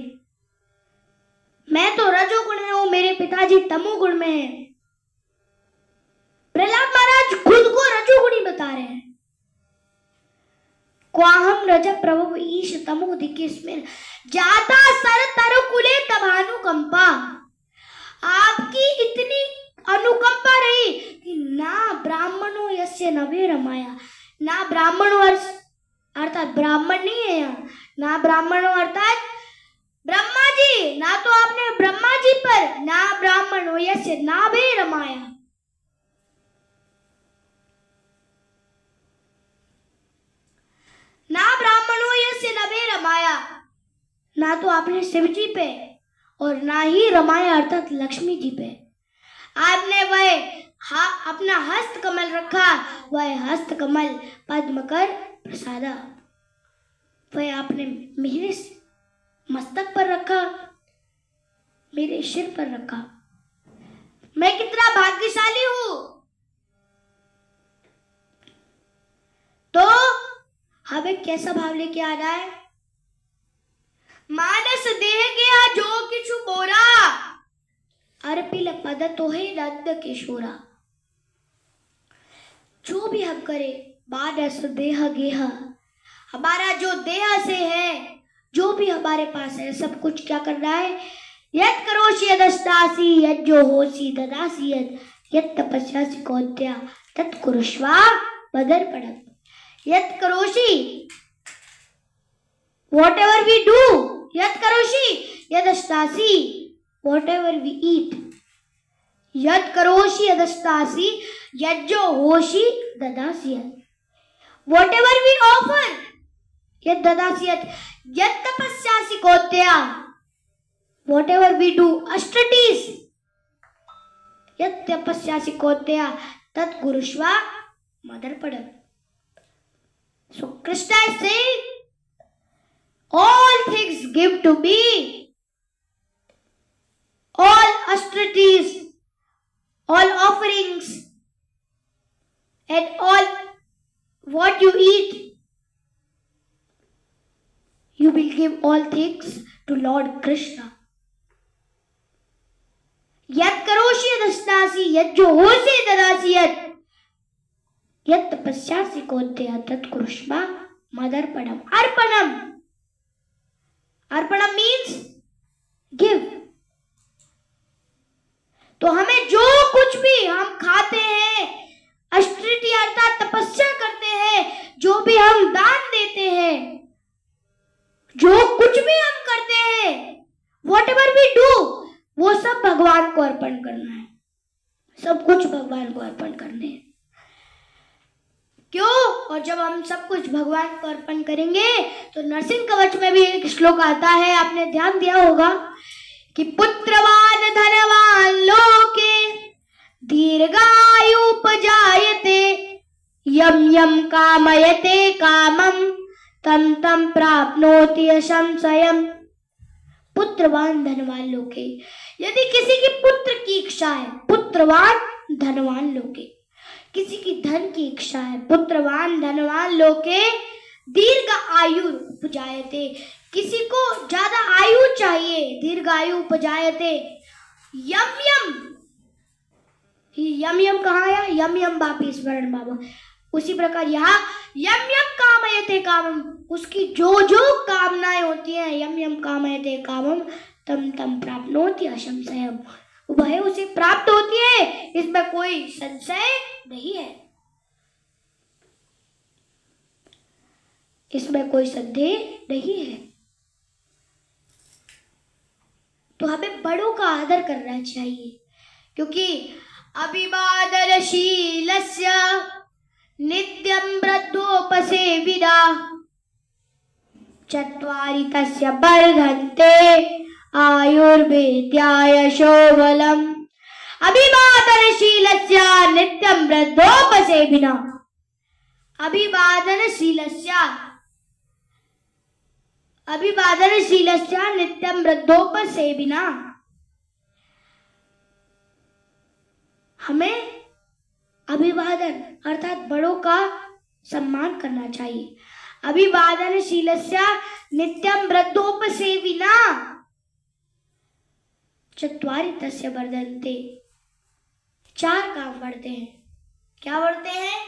मैं तो रजोगुण में हूं, मेरे पिताजी तमोगुण में है। प्रहलाद महाराज खुद को रजोगुणी बता रहे हैं। क्वाहम रज प्रभव ईश तमोदिकेस्मिन् जाता सर तरकुले तभानुकंपा, आपकी इतनी अनुकंपा रही कि ना ब्राह्मणों यस्य नभे रमाया, ना ब्राह्मणों अर्थात ब्राह्मण नहीं है यहाँ, ना ब्राह्मणों अर्थात ब्रह्मा जी, ना तो आपने ब्रह्मा जी पर, ना ब्राह्मणों यस्य नाभे रमाया, ना ब्राह्मणों यस्य नभे रमाया, ना तो आपने शिव जी पे और ना ही रमाया अर्थात लक्ष्मी जी पे। आपने वह अपना हस्त कमल रखा, वह हस्त कमल पद्मकर प्रसादा, वह आपने मेरे मस्तक पर रखा, मेरे सिर पर रखा। मैं कितना भाग्यशाली हूं। तो हमें कैसा भाव लेके आ रहा है? मानस देह गया जो किछु बोरा, अर्पिल पद तो है नंद किशोरा। जो भी हम करें मानस देह गेह, हमारा जो देह से है, जो भी हमारे पास है, सब कुछ क्या करना है? यत् करोषि यदस्तासि यत् जो होसि ददासि यत् तपस्यासि कौन्तेय तत् कुरुष्व मदर्पणम्। यत् करोषि, whatever we do, यत् करोषि यदस्तासि, whatever we eat, यत् करोषि यदस्तासि यत् जो होषि ददासि whatever we offer, यत् ददासि यत् तपस्यासि कौन्तेय, whatever we do, austerities, यत् तपस्यासि कौन्तेय तत् कुरुष्व मदर्पणम्। So Krishna is saying, all things give to me, all austerities, all offerings and all what you eat, you will give all things to Lord Krishna. यत् करोषि दशनासि यत् जो होसि ददासि यत् तपस्यासि कौन्तेय तत् कुरुष्मा मदर्पणम. अर्पणम, अर्पणम मीन्स गिव. तो हमें जो कुछ भी हम खाते हैं, अष्टृति अर्थात तपस्या करते हैं, जो भी हम दान देते हैं, जो कुछ भी हम करते हैं, whatever we do, वो सब भगवान को अर्पण करना है. सब कुछ भगवान को अर्पण करने हैं. क्यों? और जब हम सब कुछ भगवान को अर्पण करेंगे तो नरसिंह कवच में भी एक श्लोक आता है, आपने ध्यान दिया होगा कि पुत्रवान धनवान लोके दीर्घायुपजायते यम यम कामयते कामम तम तम प्राप्नोति असंशयम्. पुत्रवान धनवान लोके, यदि किसी की पुत्र की इच्छा है, पुत्रवान धनवान लोके, किसी की धन की इच्छा है, पुत्रवान धनवान लोके दीर्घ आयु उपजायते, किसी को ज्यादा आयु चाहिए, दीर्घ आयु उपजायते. यम यम, यम यम कहाँ आया? यम यम बापी स्मरण बाबा. उसी प्रकार यहाँ यम यम कामयते कामम, उसकी जो जो कामनाएं होती हैं, यम यम कामयते कामम तम तम प्राप्नोति असंशयम्, वह उसे प्राप्त होती है, इसमें कोई संशय नहीं है, इसमें कोई संदेह नहीं है. तो हमें बड़ों का आदर करना चाहिए, क्योंकि अभिवादनशीलस्य नित्यं वृद्धोपसेविदा चत्वारि तस्य वर्धन्ते आयुर्वेद्या यशोबलम्. अभिवादनशीलस्य नित्यं वृद्धोपसेविना, अभिवादनशीलस्य, अभिवादनशीलस्य नित्यं वृद्धोपसेविना. हमें अभिवादन अर्थात बड़ों का सम्मान करना चाहिए. अभिवादनशीलस्य नित्यं वृद्धोपसेविना चत्वारि तस्य वर्धन्ते, चार काम बढ़ते हैं. क्या बढ़ते हैं?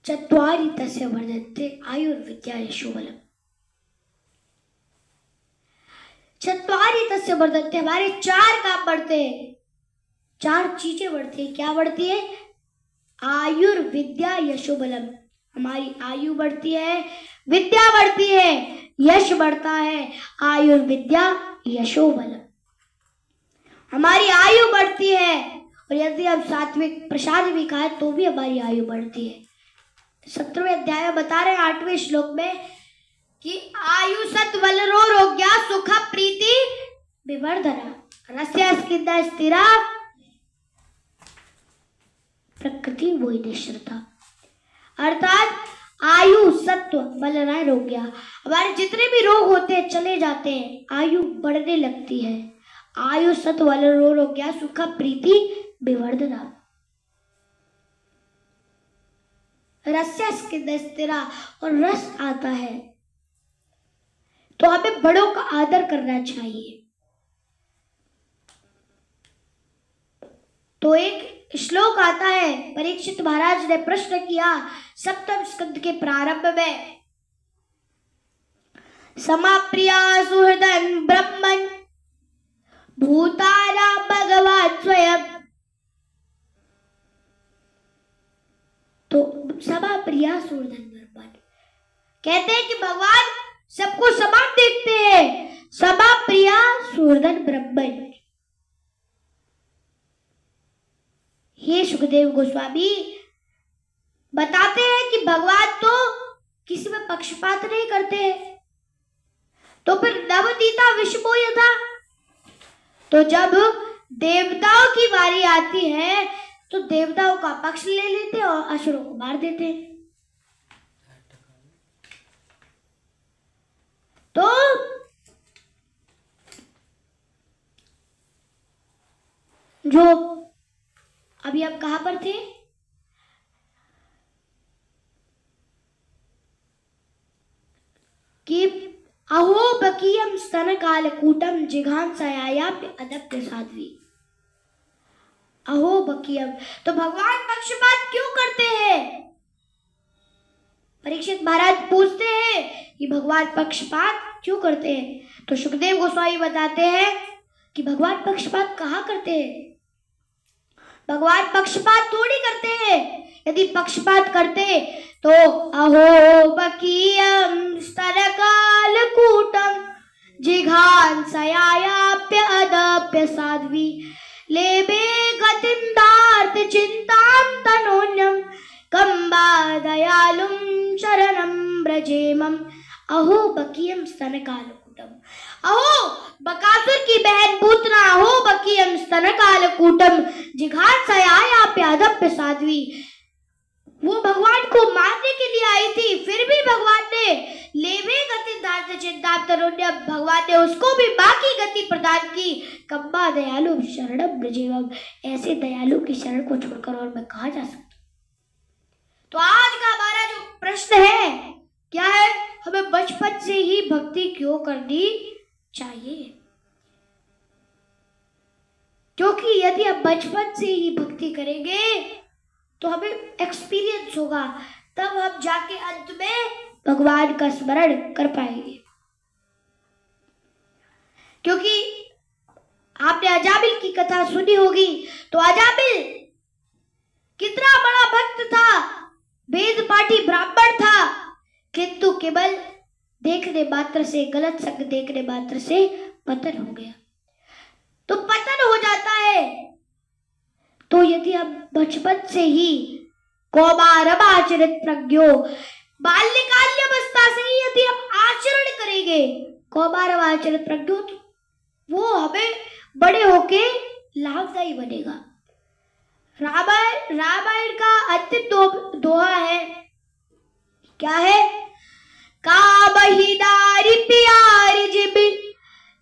चत्वारि तस्य वर्धन्ते आयुर्विद्या यशोबलम्. चत्वारि तस्य वर्धन्ते, हमारे चार काम बढ़ते हैं, चार चीजें बढ़ती है. क्या बढ़ती है? आयुर्विद्या यशोबलम, हमारी आयु बढ़ती है, विद्या बढ़ती है, यश बढ़ता है. आयुर्विद्या यशोबलम, हमारी आयु बढ़ती है, और यदि हम सात्विक प्रसाद भी खाएं तो भी हमारी आयु बढ़ती है. 17वें अध्याय में बता रहे हैं 8वें श्लोक में कि आयु सत्वलरो रोग्या सुख प्रीति विवर्धना रस्या स्किन्ना स्थिरा प्रकृति वही निश्रता. अर्थात आयु सत्व बलराय रोग्या, हमारे जितने भी रोग होते हैं चले जाते हैं, आयु बढ़ने लगती है. आयु सत्व बलरो रोग्या सुख प्रीति विवर्धना. रस्या स्थिरा, और रस आता है. तो हमें बड़ों का आदर करना चाहिए. तो एक श्लोक आता है, परीक्षित महाराज ने प्रश्न किया 7वें स्कंद के प्रारंभ में, समाप्रिया सुहृदं ब्रह्मन् भूतानां भगवान् स्वयं. तो सभा प्रिया सुहृदं ब्रह्मन् कहते हैं कि भगवान सबको समान देखते हैं. सभा प्रिया सुहृदं ब्रह्मन्. ये सुखदेव गोस्वामी बताते हैं कि भगवान तो किसी में पक्षपात नहीं करते हैं. तो फिर नवनीता विषमो यथा, तो जब देवताओं की बारी आती है तो देवताओं का पक्ष ले लेते और असुरों को मार देते। तो जो अभी आप कहां पर थे? कि अहो बकीयम स्तन कालकूटम जिघांसयायाप्य अदप्य साध्वी। अहो बकीयम, तो भगवान पक्षपात क्यों करते हैं? परीक्षित महाराज पूछते हैं कि भगवान पक्षपात क्यों करते हैं? तो सुखदेव गोस्वामी बताते हैं कि भगवान पक्षपात कहाँ करते हैं? भगवान पक्षपात थोड़ी करते हैं। यदि पक्षपात करते तो अहो बकीयम स्तनकालकूटम जिघांसयायाप्य अदप्य साध्वी लेबे गतिं दार्थ चिंतां तनोन्यम कंबा दयालुं शरणं व्रजेमं। अहो बकीयम स्तनकालकूटम, अहो बकासुर की बहन पूतना, अहो बकीयम स्तनकालकूटम जिघांसयायाप्य अदप्य साध्वी। वो भगवान को मारने के लिए आई थी, फिर भी भगवान ने लेवे गति दार्थ चिंतां तनोन्यम, भगवान ने उसको भी बाकी गति प्रदान की। कंबा दयालु शरणं व्रजेमं, ऐसे दयालु की शरण को छोड़कर और मैं कहाँ जा सकता? तो आज का हमारा जो प्रश्न है क्या है? हमें बचपन से ही भक्ति क्यों करनी चाहिए? क्योंकि यदि हम बचपन से ही भक्ति करेंगे तो हमें एक्सपीरियंस होगा, तब हम जाके अंत में भगवान का स्मरण कर पाएंगे। क्योंकि आपने अजामिल की कथा सुनी होगी, तो अजामिल कितना बड़ा भक्त था, वेद पाठी ब्राह्मण था, किंतु केवल देखने मात्र से, गलत संग देखने मात्र से पतन हो गया। तो पतन हो जाता है। तो यदि हम बचपन से ही कौमारमाचरित प्रज्ञो, बाल्यकाल अवस्था से ही यदि हम आचरण करेंगे कौमारमाचरित प्रज्ञो, तो वो हमें बड़े होके लाभदायी बनेगा। रामायण का अंतिम दोहा है, क्या है? कामहि नारी प्यारी जिमि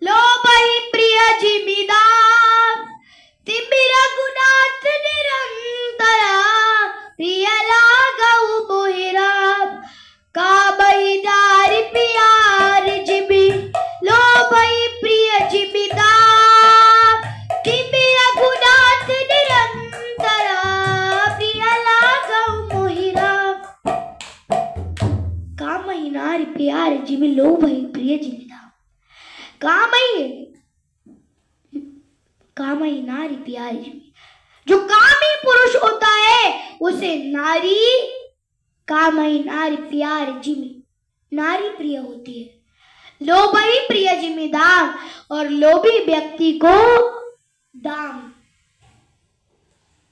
लोभहि प्रिय जिमिदार तिमि रघुनाथ निरंतरा प्रिय लागहु मोहि राम। कामहि नारी प्यारी जिमि लोभहि प्रिय जिमिदार तिमि रघुनाथ निरंतरा प्रिय लागहु मोहि राम। कामहि नारी प्यारी जिमि लोभहि प्रिय जिमिदार। कामही नारी प्यारी जिमि, जो कामी पुरुष होता है उसे नारी, कामही नारी प्यारी जिमि, नारी प्रिय होती है। लोभही प्रिय जिमि दाम, और लोभी व्यक्ति को दाम,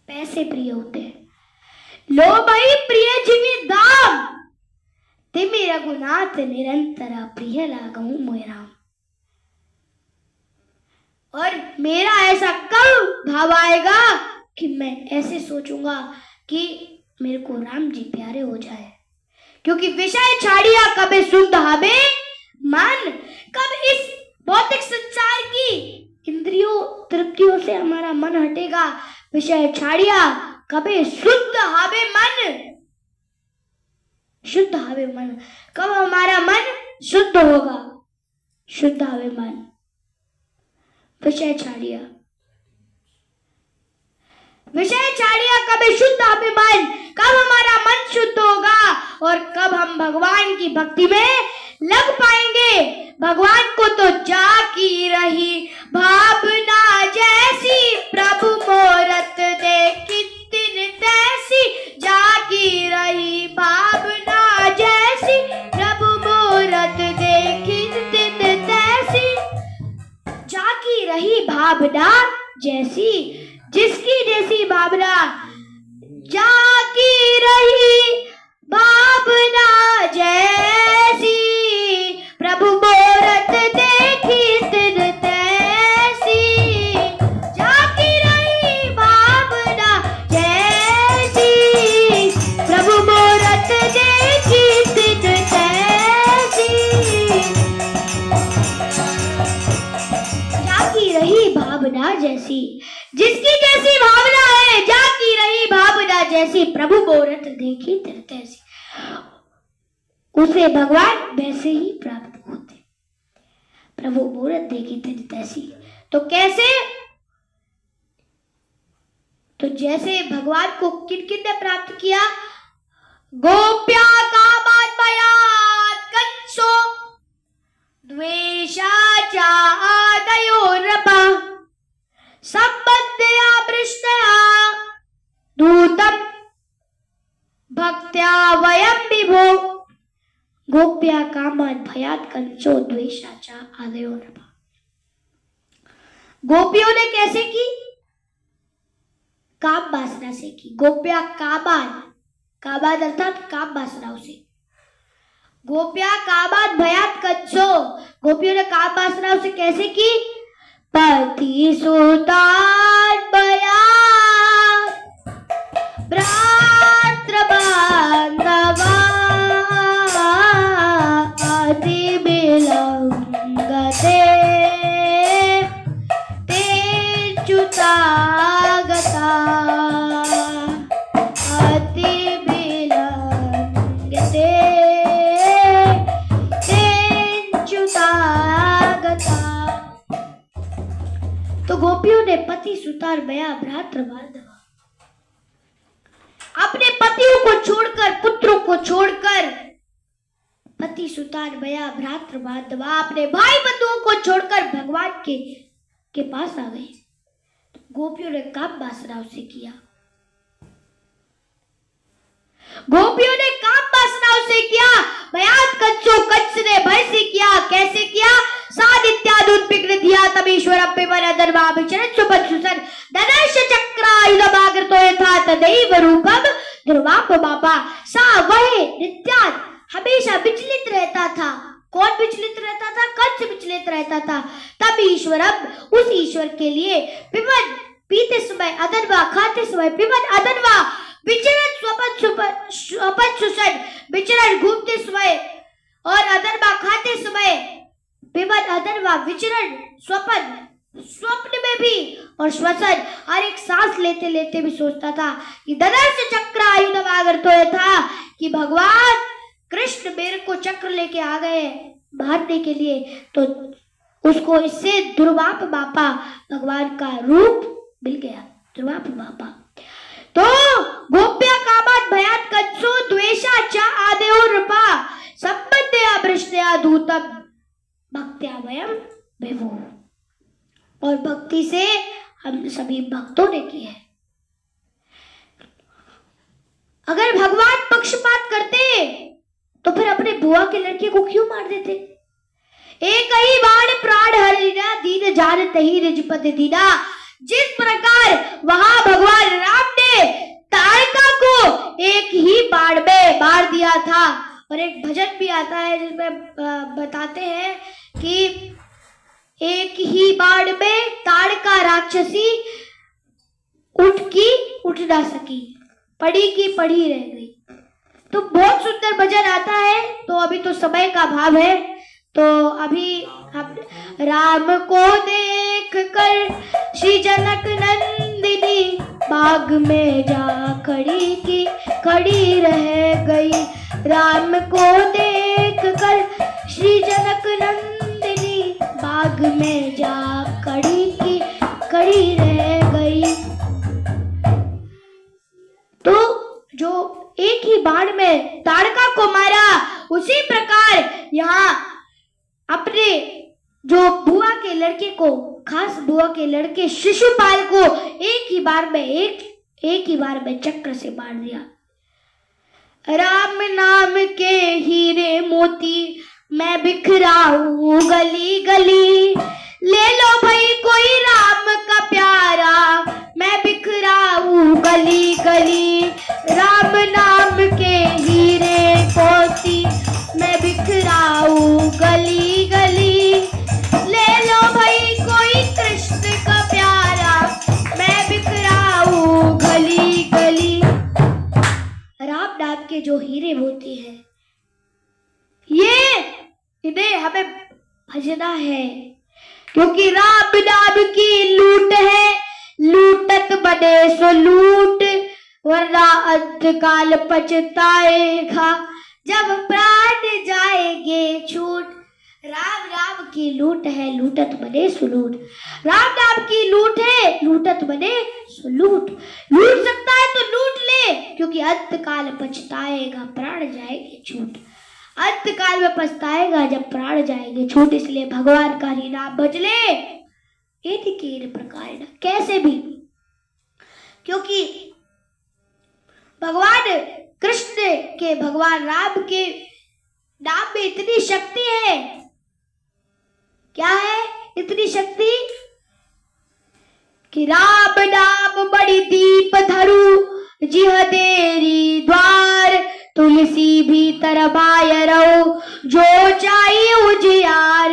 पैसे प्रिय होते हैं। लोभही प्रिय जिमि दाम तिमि रघुनाथ निरंतरा प्रिय लागहु मोहि राम। और मेरा ऐसा कब भाव आएगा कि मैं ऐसे सोचूंगा कि मेरे को राम जी प्यारे हो जाए। क्योंकि विषय छाड़िया कभी शुद्ध हमें मन, कब इस भौतिक संसार की इंद्रियों तृप्तियों से हमारा मन हटेगा। विषय छाड़िया कभी शुद्ध हमें मन, शुद्ध हमें मन, कब हमारा मन शुद्ध होगा? शुद्ध हमें मन, विषय छाड़िया, विषय छाड़िया कभी शुद्ध अभिमान, कब हमारा मन शुद्ध होगा और कब हम भगवान की भक्ति में लग पाएंगे। भगवान को तो जाकी रही भावना जैसी, प्रभु मोरत देखी तिन तैसी, जाकी रही भावना जैसी, प्रभु मोरत देखी तिन तैसी। जाकी रही भावना जैसी, जिसकी जैसी भावना, जाकी रही भावना जैसी, प्रभु मोरत देखी तिन तैसी। जाकी रही भावना जैसी, जैसी, प्रभु बोरत देखी तिर तैसी। उसे भगवान वैसे ही प्राप्त होते। प्रभु बोरत देखी तिर तैसी, तो कैसे? तो जैसे भगवान को किन किन ने प्राप्त किया? गोप्या कामान्वयात् कंसो द्वेषाचा आदयोरपा संबंधया पृष्ठया दूतम भक्त्या वयं विभो। गोप्या कामान्वयात् कंसो द्वेषाचा आदयोरपा। गोपियों ने कैसे की? काम वासना से की। गोप्या कामान, कामान अर्थात काम वासनाओं से। गोप्या कामान भयात कंसो, गोपियों ने काम वासनाओं से कैसे की? पति सुतान भयात भ्रातृ बांधवा अति विलंगते ते च्युतागता अति विलंगते ते च्युतागता। तो गोपियों ने पति सुतार भया भ्रातृ बांधवा, अपने पतियों को छोड़कर, पुत्रों को छोड़कर, पति सुतार भया भ्रातृ बांधवा, अपने भाई बंधुओं को छोड़कर भगवान के पास आ गए। गोपियों ने काम वासनाओं से किया। गोपियों ने काम वासनाओं से किया। भयात कंसो, कंस ने भय से किया। कैसे किया? सादित्यादुत्पिग्न धिया तमीश्वरं पिबन धर्माभिचरण सुपद सुसन धनुष चक्रायुधमागृतो यथा तदैव रूपम ध्रुवाप बापा। सा वह नित्याद हमेशा विचलित रहता था। कौन विचलित रहता था? कंस विचलित रहता था। तब ईश्वरम, उस ईश्वर के लिए, पिबन पीते समय, अदनवा खाते समय, पिबन अदनवा, विचरण स्वपन सुसन, विचरण घूमते समय और अदनवा खाते समय, पिबन अदनवा, विचरण स्वपन, स्वप्न में भी और श्वसन, हर एक सांस लेते लेते भी सोचता था कि धनुष चक्र आयुधमागृतो था, कि भगवान कृष्ण मेरे को चक्र लेके आ गए मारने के लिए। तो उसको इससे ध्रुवाप बापा, भगवान का रूप मिल गया, ध्रुवाप बापा। तो गोप्या कामात् भयात् कंसो द्वेषाचा आदयोरपा संबंधया भ्रष्टया दूतम भक्त्या वयं विभो। और भक्ति से हम सभी भक्तों ने की है। अगर भगवान पक्षपात करते तो फिर अपने बुआ के लड़के को क्यों मार देते? एक ही बाण प्राण हरिना दीन जानत ही रिजपत दीना। जिस प्रकार वहां भगवान राम ने ताड़का को एक ही बाण में मार दिया था। और एक भजन भी आता है जिसमें बताते हैं कि एक ही बाण में ताड़का राक्षसी उठ ना सकी, पड़ी की पड़ी रह गई। तो बहुत सुंदर भजन आता है। तो अभी तो समय का भाव है, तो अभी हम राम को देख कर श्री जनक नंदिनी बाग में जा खड़ी की खड़ी रह गई। राम को देख कर श्री जनक नंदिनी बाग में जा खड़ी की खड़ी रह गई। तो जो एक ही बाण में ताड़का को मारा, उसी प्रकार यहाँ अपने जो बुआ के लड़के को, खास बुआ के लड़के शिशुपाल को एक ही बार में चक्र से मार दिया। राम नाम के हीरे मोती मैं बिखराऊं गली गली, ले लो भाई कोई राम का प्यारा मैं बिखराऊं गली गली। राम नाम के हीरे मोती मैं बिखराऊं गली गली, ले लो भाई कोई कृष्ण का प्यारा मैं बिखराऊं गली गली। राम नाम के जो हीरे मोती हैं, इन्हें हमें भजना है, क्योंकि राम नाम की लूट है, लूटत बने सो लूट। वरना अंतकाल पछताएगा जब प्राण जाएंगे छूट। राम नाम की लूट है लूटत बने सुलूट। राम नाम की लूट है लूटत बने सुलूट। लूट सकता है तो लूट ले, क्योंकि अंतकाल पछताएगा प्राण जाएंगे छूट। अंतकाल में पछताएगा जब प्राण जाएंगे छूट। इसलिए भगवान का ही नाम भज ले एक प्रकार न कैसे भी, क्योंकि भगवान कृष्ण के, भगवान राम के नाम में इतनी शक्ति है। क्या है इतनी शक्ति? कि राम नाम बड़ी दीप धरू जिह देरी द्वार। तुलसी भीतर बाय रहो जो चाहिए उजियार।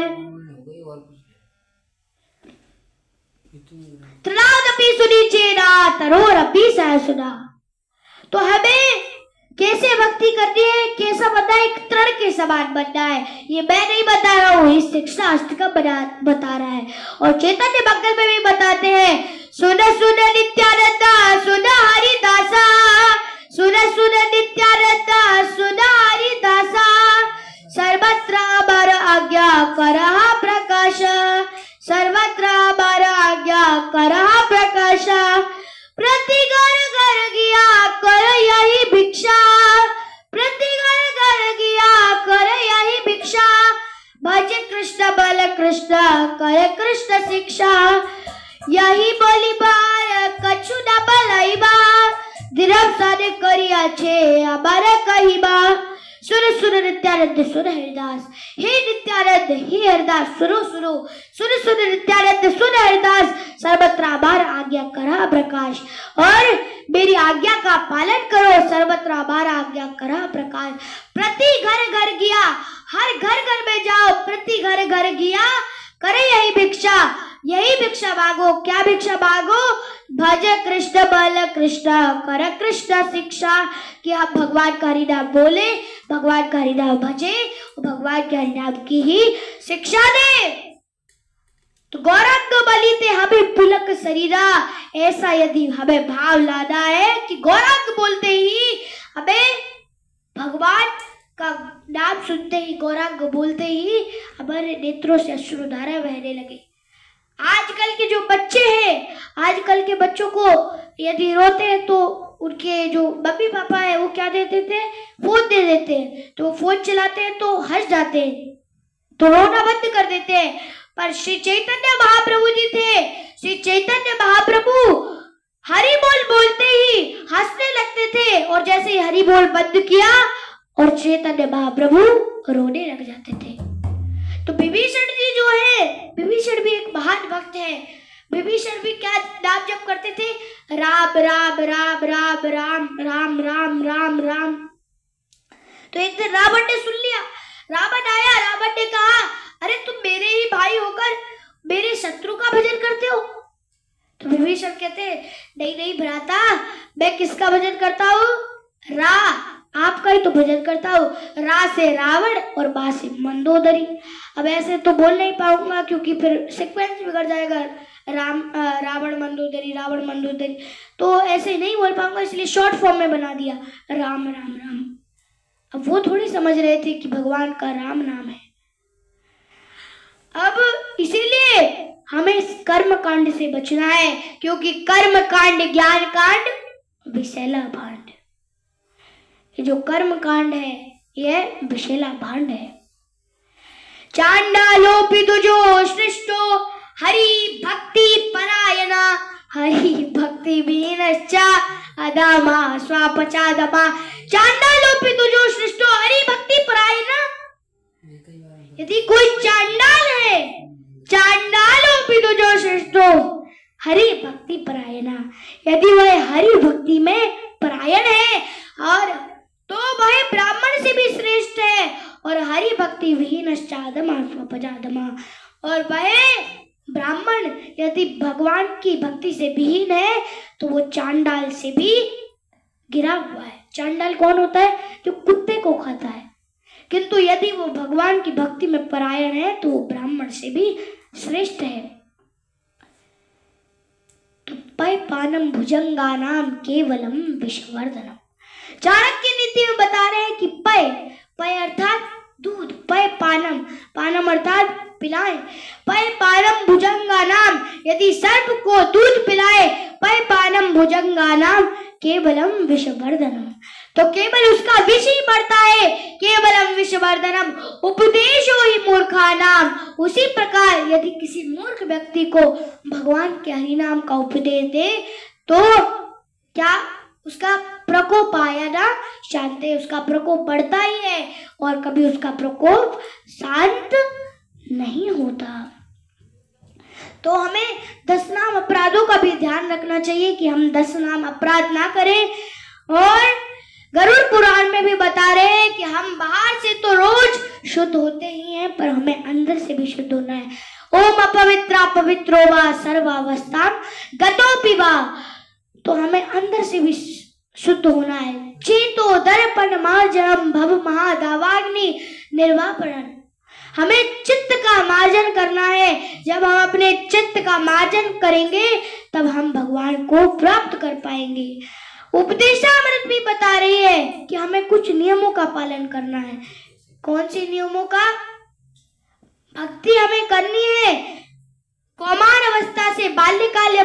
तृणादपि सुनिचेरा तरोरपि सह सुना। तो हमें कैसे भक्ति करनी है, कैसा बनना है, एक तृण के समान बनना है। ये मैं नहीं बता रहा हूँ, इस शिक्षा शास्त्र का बता रहा है। और चैतन्य मंगल में भी बताते हैं, सुन सुन नित्यानंदा सुन हरिदासा, सुन सुन नित्यानंदा सुन हरिदासा। सर्वत्र अमर आज्ञा करहा प्रकाश, सर्वत्र अमर आज्ञा करहा प्रकाश। प्रति घर घर गया कर यही भिक्षा, प्रति घर घर गया कर यही भिक्षा। भज कृष्ण बल कृष्ण कर कृष्ण शिक्षा। यही बोली बार कछु न बलैबा, दिरब सन करिया छे अमर कहिबा। सुन सुन नित्यानंद सुन हरिदास, हे नित्यानंद हे हरिदास सुनो सुनो। सुन सुन नित्यानंद सुन हरिदास, सर्वत्र हमारा आज्ञा करा प्रकाश। और मेरी आज्ञा का पालन करो, सर्वत्र हमारा आज्ञा करा प्रकाश। प्रति घर घर गया, हर घर घर में जाओ, प्रति घर घर गया करे यही भिक्षा, यही भिक्षा मांगो। क्या भिक्षा मांगो? भज कृष्ण बल कृष्ण कर कृष्ण शिक्षा। कि आप भगवान का हरिनाम बोले, भगवान का हरिनाम भजे, भगवान के हरिनाम की ही शिक्षा दे। तो गौरांग बलि ते हमें पुलक शरीरा, ऐसा यदि हमें भाव लाना है कि गौरांग बोलते ही हमें भगवान का नाम सुनते ही, गौरांग बोलते ही हमारे नेत्रों से अश्रुधारा बहने लगे। आजकल के जो बच्चे हैं, आजकल के बच्चों को यदि रोते हैं तो उनके जो मम्मी पापा है वो क्या दे देते हैं? फोन दे देते हैं। तो फोन चलाते हैं तो हंस जाते हैं, तो रोना बंद कर देते हैं। पर श्री चैतन्य महाप्रभु जी थे, श्री चैतन्य महाप्रभु हरि बोल बोलते ही हंसने लगते थे, और जैसे ही हरि बोल बंद किया और चैतन्य महाप्रभु रोने लग जाते थे। तो विभीषण जी जो है, विभीषण भी एक महान भक्त है। विभीषण भी क्या नाम जप करते थे? राम राम राम राम राम राम राम राम राम। तो एक दिन रावण ने सुन लिया, रावण आया, रावण ने कहा, अरे तुम मेरे ही भाई होकर मेरे शत्रु का भजन करते हो? तो विभीषण कहते, नहीं नहीं भ्राता, मैं किसका भजन करता हूँ? रा, आपका ही तो भजन करता हूँ। रा से रावण और बा से मंदोदरी। अब ऐसे तो बोल नहीं पाऊंगा क्योंकि फिर सीक्वेंस बिगड़ जाएगा, रावण मंदोदरी रावण मंदोदरी, तो ऐसे नहीं बोल पाऊंगा, इसलिए शॉर्ट फॉर्म में बना दिया राम राम राम। अब वो थोड़ी समझ रहे थे कि भगवान का राम नाम है। अब इसीलिए हमें इस कर्म कांड से बचना है, क्योंकि कर्म कांड ज्ञान कांड विषैला भांड। ये जो कर्म कांड है ये विषैला भांड है। चांडालोपि तुजो सृष्टो हरि भक्ति परायणा, हरि भक्ति विहीनश्चा अधमा स्वापचादमा। चांडालोपि तुजो सृष्टो हरि भक्ति परायणा। यदि कोई चांडाल है, चांडालोपि तुजो सृष्टो हरि भक्ति परायणा, यदि वह हरि भक्ति में परायण है और तो वह ब्राह्मण से भी श्रेष्ठ है, और हरि भक्ति विहीनश्चादमा स्वपचादमा, और वह ब्राह्मण यदि भगवान की भक्ति से विहीन है तो वो चांडाल से भी गिरा हुआ है। चांडाल कौन होता है? जो कुत्ते को खाता है। किंतु यदि वो भगवान की भक्ति में परायण है तो वो ब्राह्मण से भी श्रेष्ठ है। तो पय पानम भुजंगानाम केवलम विषवर्धनम। चाणक्य नीति में बता रहे हैं कि पय, पय अर्थात दूध, पय पानम, पानम अर्थात पिलाएं, पय पानम भुजंगानाम, यदि सर्प को दूध पिलाए, पय पानम भुजंगानाम केवलम विषवर्धनम, तो केवल उसका विष ही बढ़ता है, केवलम विषवर्धनम उपदेशो ही मूर्खानाम। उसी प्रकार यदि किसी मूर्ख व्यक्ति को भगवान के हरि नाम का उपदेश दे तो क्या उसका प्रकोप आया ना शांत है, उसका प्रकोप बढ़ता ही है और कभी उसका प्रकोप शांत नहीं होता। तो हमें 10 नाम अपराधों का भी ध्यान रखना चाहिए कि हम 10 नाम अपराध ना करें। और गरुड़ पुराण में भी बता रहे हैं कि हम बाहर से तो रोज शुद्ध होते ही हैं, पर हमें अंदर से भी शुद्ध होना है। ओम अपवित्रा पवित्रो वा सर्वावस्था गतोपि वा, तो हमें अंदर से भी शुद्ध होना है। चेतो दर्पण मार्जनम भव महादावाग्नि निर्वापणम, हमें चित्त का मार्जन करना है। जब हम अपने चित्त का मार्जन करेंगे तब हम भगवान को प्राप्त कर पाएंगे। उपदेशामृत भी बता रही है कि हमें कुछ नियमों का पालन करना है। कौन से नियमों का? भक्ति हमें करनी है कौमार अवस्था से, बाल्यकाल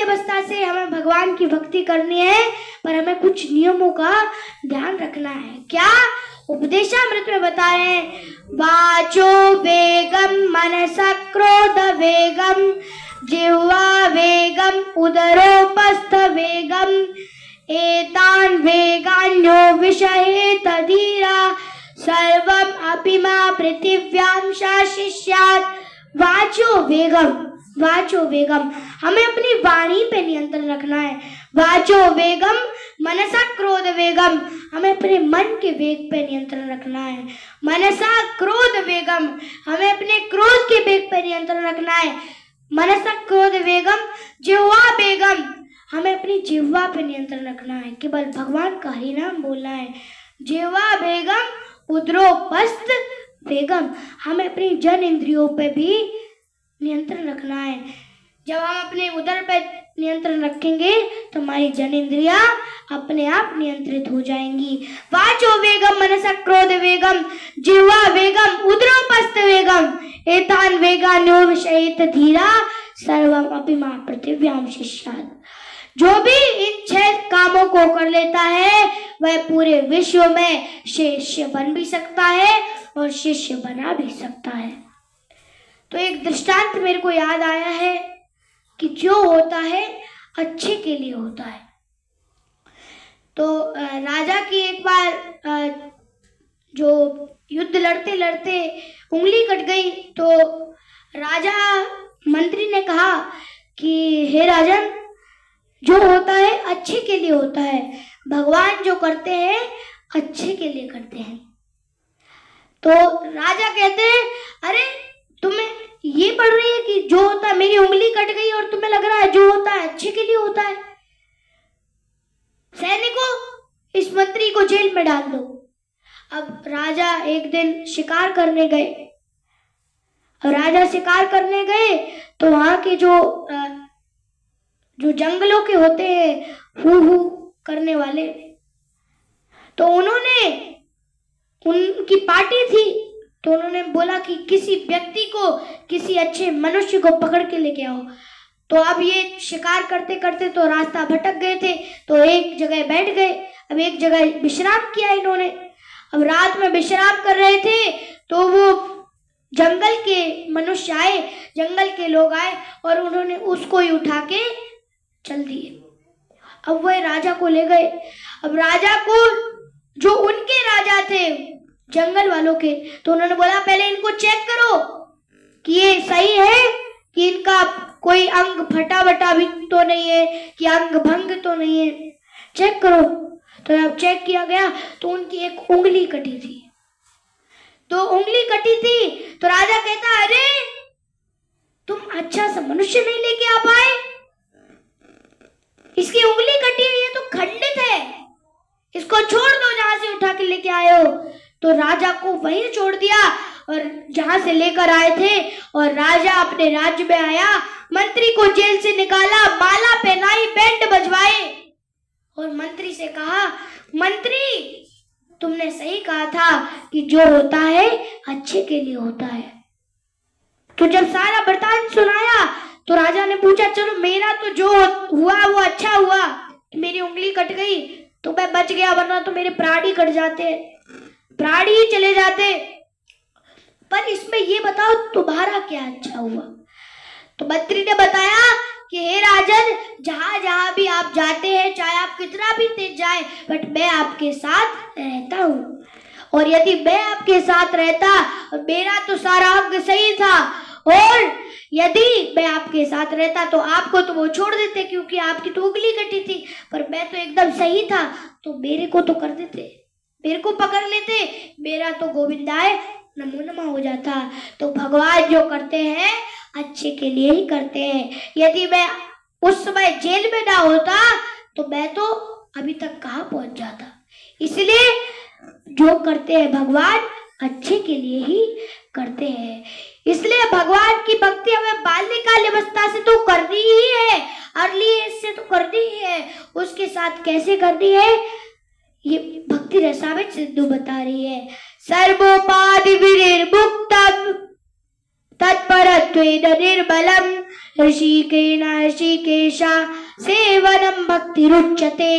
अवस्था से हमें भगवान की भक्ति करनी है, पर हमें कुछ नियमों का ध्यान रखना है। क्या? उपदेशामृत में बता रहे हैं, वाचो वेगम मनसा क्रोध वेगम जिह्वा वेगम उदरोपस्थ वेगम एतान वेगान्यो विषयेत धीरा सर्वम अपिमा पृथिव्याम शासिष्यात्। वाचो वेगम, वाचो वेगम, हमें अपनी वाणी पे नियंत्रण रखना है। वाचो वेगम मनसा क्रोध वेगम, हमें अपने मन के वेग पे नियंत्रण रखना है। मनसा क्रोध वेगम, हमें अपने क्रोध के वेग पे नियंत्रण रखना है। मनसा क्रोध वेगम जिह्वा वेगम, हमें अपनी जिह्वा पे नियंत्रण रखना है, केवल भगवान का हरि नाम बोलना है। जिह्वा वेगम उदरोपस्थ वेगम, हमें अपनी जन इंद्रियों पे भी नियंत्रण रखना है। जब हम अपने उदर पे नियंत्रण रखेंगे तो हमारी जन इंद्रियां अपने आप नियंत्रित हो जाएंगी। वाचो वेगम मनसा क्रोध वेगम जिह्वा वेगम उदरोपस्थ वेगम एतान वेगान्यो विषयेत धीरा सर्वम अपि मां पृथिव्याम शिष्यात्। जो भी इन 6 कामों को कर लेता है वह पूरे विश्व में शिष्य बन भी सकता है और शिष्य बना भी सकता है। तो एक दृष्टांत मेरे को याद आया है कि जो होता है अच्छे के लिए होता है। तो राजा की एक बार जो युद्ध लड़ते लड़ते उंगली कट गई, तो राजा मंत्री ने कहा कि हे राजन, जो होता है अच्छे के लिए होता है, भगवान जो करते हैं अच्छे के लिए करते हैं। तो राजा कहते हैं, अरे तुम्हें ये पड़ रही है कि जो होता है, मेरी उंगली कट गई और तुम्हें लग रहा है जो होता है अच्छे के लिए होता है। सैनिकों, इस मंत्री को जेल में डाल दो। अब राजा एक दिन शिकार करने गए, और राजा शिकार करने गए तो वहां के जो जंगलों के होते हैं हू हू करने वाले, तो उनकी पार्टी थी, तो उन्होंने बोला कि किसी व्यक्ति को, किसी अच्छे मनुष्य को पकड़ के लेके आओ। तो अब ये शिकार करते करते तो रास्ता भटक गए थे, तो एक जगह बैठ गए। अब एक जगह विश्राम किया इन्होंने। अब रात में विश्राम कर रहे थे तो वो जंगल के मनुष्य आए, जंगल के लोग आए और उन्होंने उसको ही उठा के चल दिए। अब वह राजा को ले गए। अब राजा को, जो उनके राजा थे जंगल वालों के, तो उन्होंने बोला पहले इनको चेक करो कि ये सही है, कि इनका कोई अंग फटा वटा भी तो नहीं है, कि अंग भंग तो नहीं है, चेक करो। तो जब चेक किया गया तो उनकी एक उंगली कटी थी। तो उंगली कटी थी तो राजा कहता, अरे तुम अच्छा सा मनुष्य नहीं लेके आ पाए, इसकी उंगली कटी हुई है तो खंडित है, इसको छोड़ दो जहां से उठा के लेके आए हो। तो राजा को वहीं छोड़ दिया और जहां से लेकर आए थे, और राजा अपने राज्य में आया मंत्री को जेल से निकाला, माला पहनाई, बैंड बजवाए और मंत्री से कहा, मंत्री तुमने सही कहा था कि जो होता है अच्छे के लिए होता है। तो जब सारा वृतांत सुनाया तो राजा ने पूछा, चलो मेरा तो जो हुआ वो अच्छा हुआ, मेरी उंगली कट गई तो मैं बच गया, वरना तो मेरे प्राण ही कट जाते, प्राण ही चले जाते। पर इसमें ये बताओ तुम्हारा क्या अच्छा हुआ? तो मंत्री ने बताया कि हे राजन, जहां जहां भी आप जाते हैं, चाहे आप कितना भी तेज जाए, बट मैं आपके साथ रहता हूँ। और यदि मैं आपके साथ रहता और मेरा तो सारा अंग सही था, और यदि मैं आपके साथ रहता तो आपको तो वो छोड़ देते क्योंकि आपकी तो उंगली कटी थी, पर मैं तो एकदम सही था, तो मेरे को तो कर देते, मेरे को पकड़ लेते, मेरा तो गोविंदाय नमो नमः हो जाता। तो भगवान जो करते हैं अच्छे के लिए ही करते हैं। यदि मैं उस समय जेल में ना होता तो मैं तो अभी तक कहाँ पहुंच जाता। इसलिए जो करते हैं भगवान अच्छे के लिए ही करते हैं। इसलिए भगवान की भक्ति हमें बाल्यकाल अवस्था से तो करनी ही है, अर्ली एज से तो करनी ही है। उसके साथ कैसे करनी है ये भक्ति रसामृत सिंधु बता रही है। सर्वोपाधि विनिर्मुक्तम तत्परत्वेन निर्मलम ऋषिकेशा सेवनम भक्तिरुच्यते।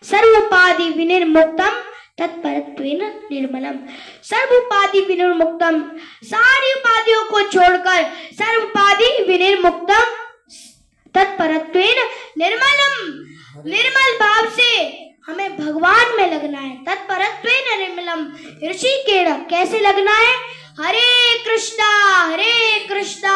सर्वोपाधि विनिर्मुक्तम तत्परत्वेन निर्मलम। सर्वोपाधि विनिर्मुक्तम, सारी उपाधियों को छोड़कर सर्वोपाधि विनिर्मुक्तम तत्परत्वेन निर्मलम। निर्मल भाव से हमें भगवान में लगना है। तत्परत्वेन निर्मलम, ऋषिकेण कैसे लगना है? हरे कृष्णा कृष्णा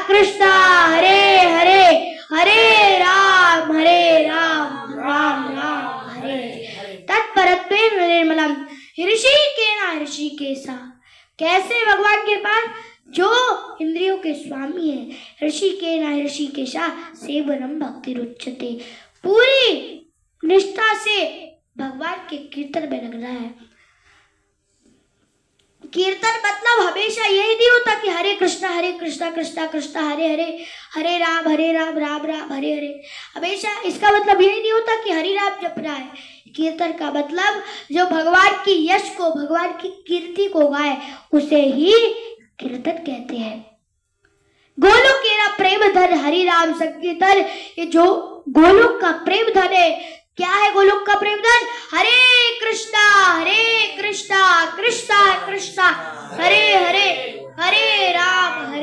कृष्णा हरे हरे, हरे राम राम राम हरे हरे। तत्परत्वेन निर्मलम ऋषिकेण ऋषिकेशा। कैसे भगवान के पास? जो इंद्रियों के स्वामी है। ऋषिकेण ऋषिकेशा सेवनम भक्तिरुच्यते। पूरी निष्ठा से भगवान के कीर्तन में लगना है। कीर्तन मतलब हमेशा यही नहीं होता कि हरे कृष्णा कृष्णा कृष्णा हरे हरे, हरे राम राम राम हरे हरे। हमेशा इसका मतलब यही नहीं होता कि हरि नाम जपना है। कीर्तन का मतलब जो भगवान की यश को, भगवान की कीर्ति को गाए, उसे ही कीर्तन कहते हैं। गोलोक केरा प्रेम धन हरि राम संकीर्तन। ये जो गोलोक का प्रेम धन है, क्या है गोलोक का प्रेम धन? हरे कृष्णा कृष्णा कृष्णा हरे हरे, हरे राम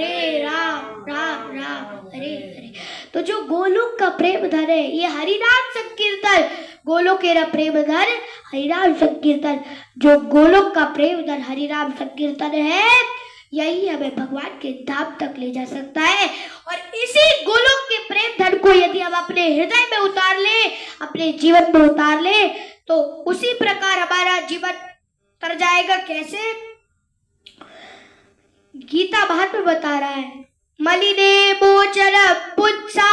राम राम हरे हरे। तो जो गोलोक का प्रेम धन है ये हरिनाम संकीर्तन। गोलोक केरा प्रेम धन हरिनाम संकीर्तन। जो गोलोक का प्रेम धन हरिनाम संकीर्तन है, यही हमें भगवान के धाम तक ले जा सकता है। और इसी गोलोक के प्रेम धन को यदि हम अपने हृदय में उतार ले, अपने जीवन में उतार ले, तो उसी प्रकार हमारा जीवन तर जाएगा। कैसे? गीता महात्म्य बता रहा है, मलिने मोचन पुंसा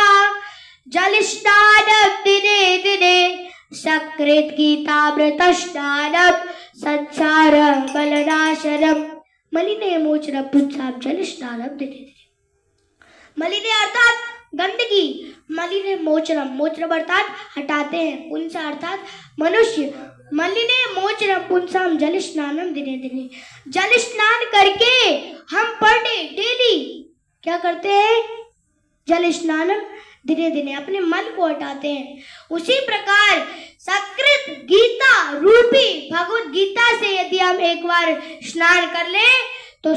जल स्नानम दिने दिने सकृत गीतामृत स्नानम संसार बलनाशनम। मलिने मोचन पुंसा जल स्नानम दिने दिने। मलिने अर्थात गंदगी, मलिने मोचनम, मोचनम अर्थात हटाते हैं, पुंसा अर्थात मनुष्य। मलिने मोचनम पुंसाम जल स्नानम दिने दिने। जल स्नान करके हम पर डे डेली क्या करते हैं? जल स्नानम दिने दिने, अपने मन को हटाते हैं। उसी प्रकार सकृत गीता रूपी भगवत गीता से यदि हम एक बार स्नान कर ले तो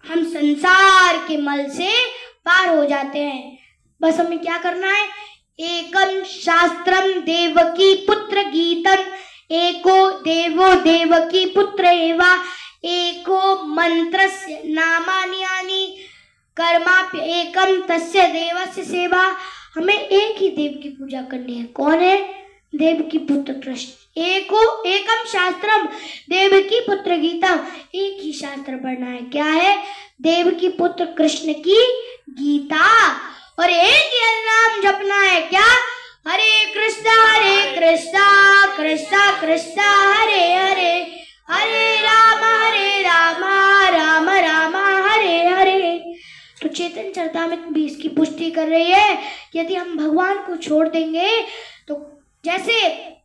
हम संसार के मल से पार हो जाते हैं। बस हमें क्या करना है? एकम शास्त्रम देवकी पुत्र गीतम, एको देवो देवकी पुत्र एवा, एको मंत्रस्य नामानि यानि कर्माप्य एकम तस्य देवस्य सेवा। हमें एक ही देव की पूजा करनी है। कौन है? देव की पुत्र कृष्ण। एको एकम शास्त्रम देवकी पुत्र गीता, एक ही शास्त्र पढ़ना है। क्या है? देव की पुत्र कृष्ण की गीता। और एक ही नाम जपना है। क्या? हरे कृष्णा कृष्णा कृष्णा हरे हरे, हरे राम राम राम हरे हरे। तो चेतन चरितामृत भी इसकी पुष्टि कर रही है। यदि हम भगवान को छोड़ देंगे तो जैसे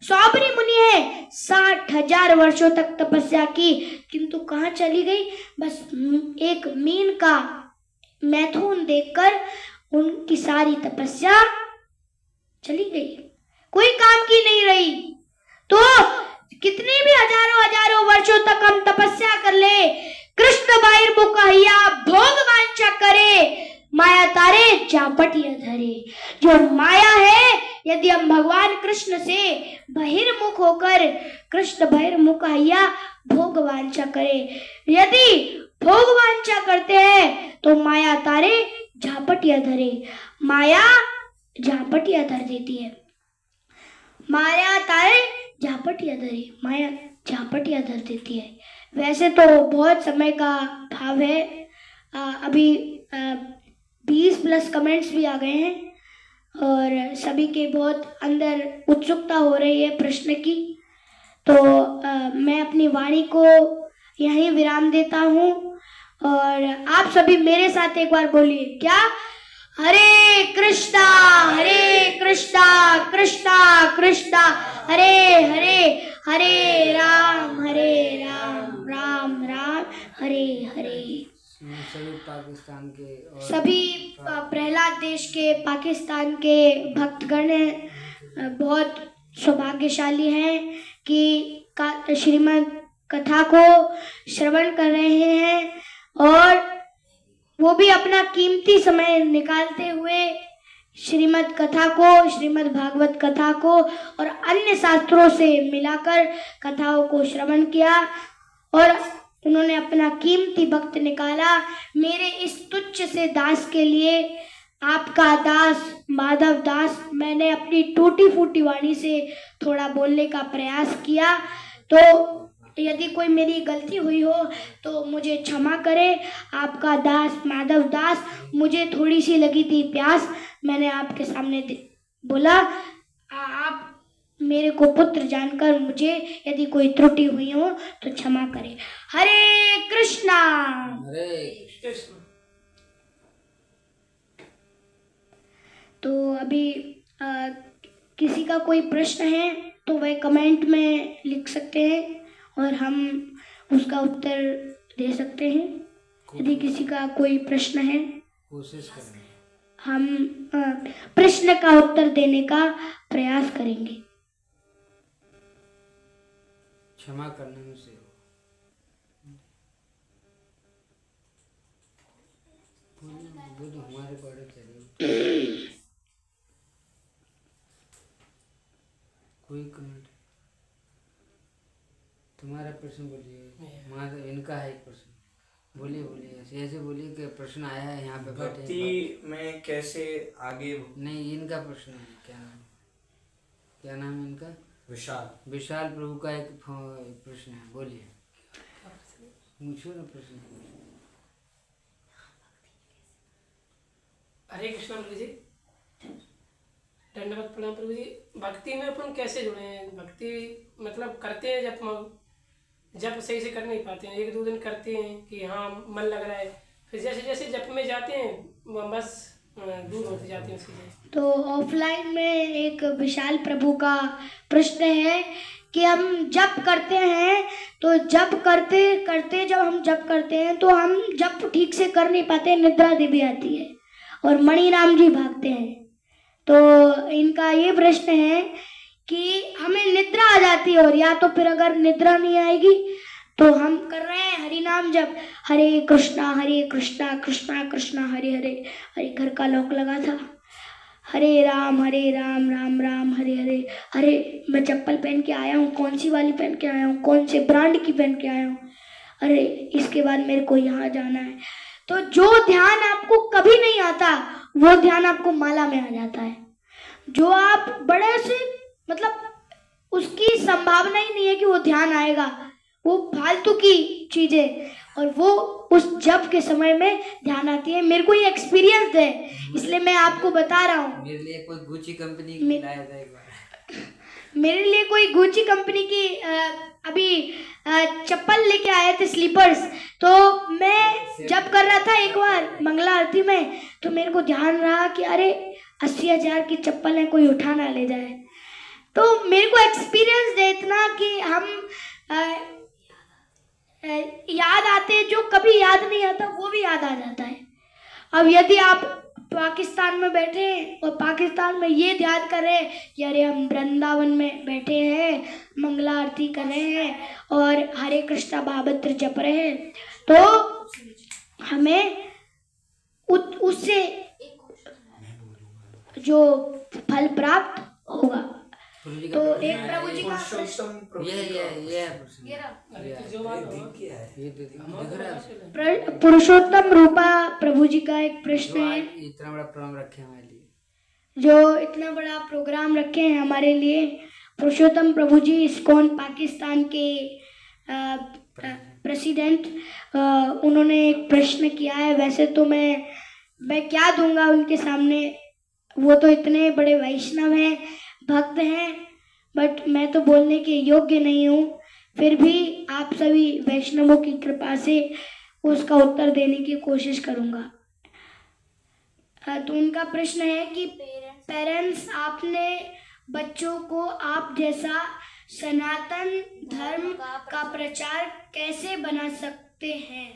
सौबरी मुनि है 60,000 वर्षों तक तपस्या की, किंतु कहाँ चली गई? बस एक मीन का मैथुन देखकर उनकी सारी तपस्या चली गई, कोई काम की नहीं रही। तो कितने भी हजारों वर्षों तक हम तपस्या कर ले, कृष्ण बहिर्मुख हैया भोग वांछा करे, माया तारे चापटिया धरे। जो माया है, यदि हम भगवान कृष्ण से बहिर्मुख होकर कृष्ण बहिर्मुख हैया भोग वांछा करे, यदि भोग वांछा करते हैं तो माया तारे झापटिया धरे। माया झापटिया धर देती है, माया तारे झापटिया धरे, माया झापटिया धर देती है। वैसे तो बहुत समय का भाव है, अभी 20+ कमेंट्स भी आ गए हैं और सभी के बहुत अंदर उत्सुकता हो रही है प्रश्न की। तो मैं अपनी वाणी को यहीं विराम देता हूँ और आप सभी मेरे साथ एक बार बोलिए, क्या? हरे कृष्णा कृष्णा कृष्णा हरे हरे, हरे राम राम राम हरे हरे। सभी पाकिस्तान के और सभी प्रहलाद देश के पाकिस्तान के भक्तगण बहुत सौभाग्यशाली हैं कि श्रीमद् कथा को श्रवण कर रहे हैं और वो भी अपना कीमती समय निकालते हुए श्रीमद् कथा को, श्रीमद् भागवत कथा को और अन्य शास्त्रों से मिलाकर कथाओं को श्रवण किया और उन्होंने अपना कीमती वक्त निकाला। मेरे इस तुच्छ से दास के लिए, आपका दास माधव दास, मैंने अपनी टूटी फूटी वाणी से थोड़ा बोलने का प्रयास किया, तो यदि कोई मेरी गलती हुई हो तो मुझे क्षमा करें। आपका दास माधव दास, मुझे थोड़ी सी लगी थी प्यास, मैंने आपके सामने बोला। आप मेरे को पुत्र जानकर मुझे यदि कोई त्रुटि हुई हो तो क्षमा करें। हरे कृष्णा। तो अभी किसी का कोई प्रश्न है तो वह कमेंट में लिख सकते हैं और हम उसका उत्तर दे सकते हैं। यदि किसी का कोई प्रश्न है, कोशिश करेंगे, हम प्रश्न का उत्तर देने का प्रयास करेंगे। क्षमा करने में से वो तो हमारे बड़े चले। कोई कमेंट? तुम्हारा प्रश्न बोलिए। माधव, इनका है एक प्रश्न, बोलिए ऐसे बोलिए कि प्रश्न आया है यहाँ पे बैठे। भक्ति में कैसे आगे? नहीं, इनका प्रश्न है। क्या नाम है इनका? विशाल प्रभु का एक प्रश्न है, बोलिए। पूछो ना प्रश्न। हरे कृष्ण प्रभु जी, धन्यवाद प्रणाम प्रभु जी। भक्ति में अपन कैसे जुड़े हैं? भक्ति मतलब करते हैं जब सही से कर नहीं पाते हैं, 1-2 दिन करते हैं कि हाँ मन लग रहा है, फिर जैसे जैसे जप में जाते हैं बस दूर होते जाते हैं उससे। तो ऑफलाइन में एक विशाल प्रभु का प्रश्न है कि हम जप करते हैं तो जप करते जब हम जप करते हैं तो हम जप ठीक से कर नहीं पाते, निद्रा देवी आती है और मणिराम जी भागते हैं। तो इनका ये प्रश्न है कि हमें निद्रा आ जाती है और या तो फिर अगर निद्रा नहीं आएगी तो हम कर रहे हैं हरि नाम जप, हरे कृष्णा कृष्णा कृष्णा हरे हरे। हरे घर का लॉक लगा था, हरे राम राम राम हरे हरे। अरे मैं चप्पल पहन के आया हूँ, कौन सी वाली पहन के आया हूँ, कौन से ब्रांड की पहन के आया हूँ, अरे इसके बाद मेरे को यहाँ जाना है। तो जो ध्यान आपको कभी नहीं आता वो ध्यान आपको माला में आ जाता है। जो आप बड़े से मतलब उसकी संभावना ही नहीं है कि वो ध्यान आएगा, वो फालतू की चीजें, और वो उस जप के समय में ध्यान आती है। मेरे को ये एक्सपीरियंस है, इसलिए मैं आपको बता रहा हूँ। मेरे लिए कोई गुची कंपनी की लाया था एक बार। मेरे लिए कोई गुची कंपनी की अभी चप्पल लेके आए थे, स्लीपर्स। तो मैं जब कर रहा था एक बार मंगला आरती में, तो मेरे को ध्यान रहा कि अरे 80,000 की चप्पल है, कोई उठा ना ले जाए। तो मेरे को एक्सपीरियंस है इतना कि हम याद आते, जो कभी याद नहीं आता वो भी याद आ जाता है। अब यदि आप पाकिस्तान में बैठे हैं और पाकिस्तान में ये ध्यान कर रहे हैं कि अरे हम वृंदावन में बैठे हैं, मंगला आरती कर रहे हैं और हरे कृष्णा महामंत्र जप रहे हैं, तो हमें उससे जो फल प्राप्त होगा। तो एक प्रभु जी का ये पुरुषोत्तम रूपा प्रभु जी का एक प्रश्न है, इतना बड़ा प्रोग्राम रखे हमारे लिए, जो इतना बड़ा प्रोग्राम रखे हैं हमारे लिए। पुरुषोत्तम प्रभु जी इस्कॉन पाकिस्तान के प्रेसिडेंट, उन्होंने एक प्रश्न किया है। वैसे तो मैं क्या दूंगा उनके सामने, वो तो इतने बड़े वैष्णव हैं, भक्त हैं, बट मैं तो बोलने के योग्य नहीं हूँ। फिर भी आप सभी वैष्णवों की कृपा से उसका उत्तर देने की कोशिश करूँगा। तो उनका प्रश्न है कि पेरेंट्स, आपने बच्चों को आप जैसा सनातन धर्म का प्रचार कैसे बना सकते हैं,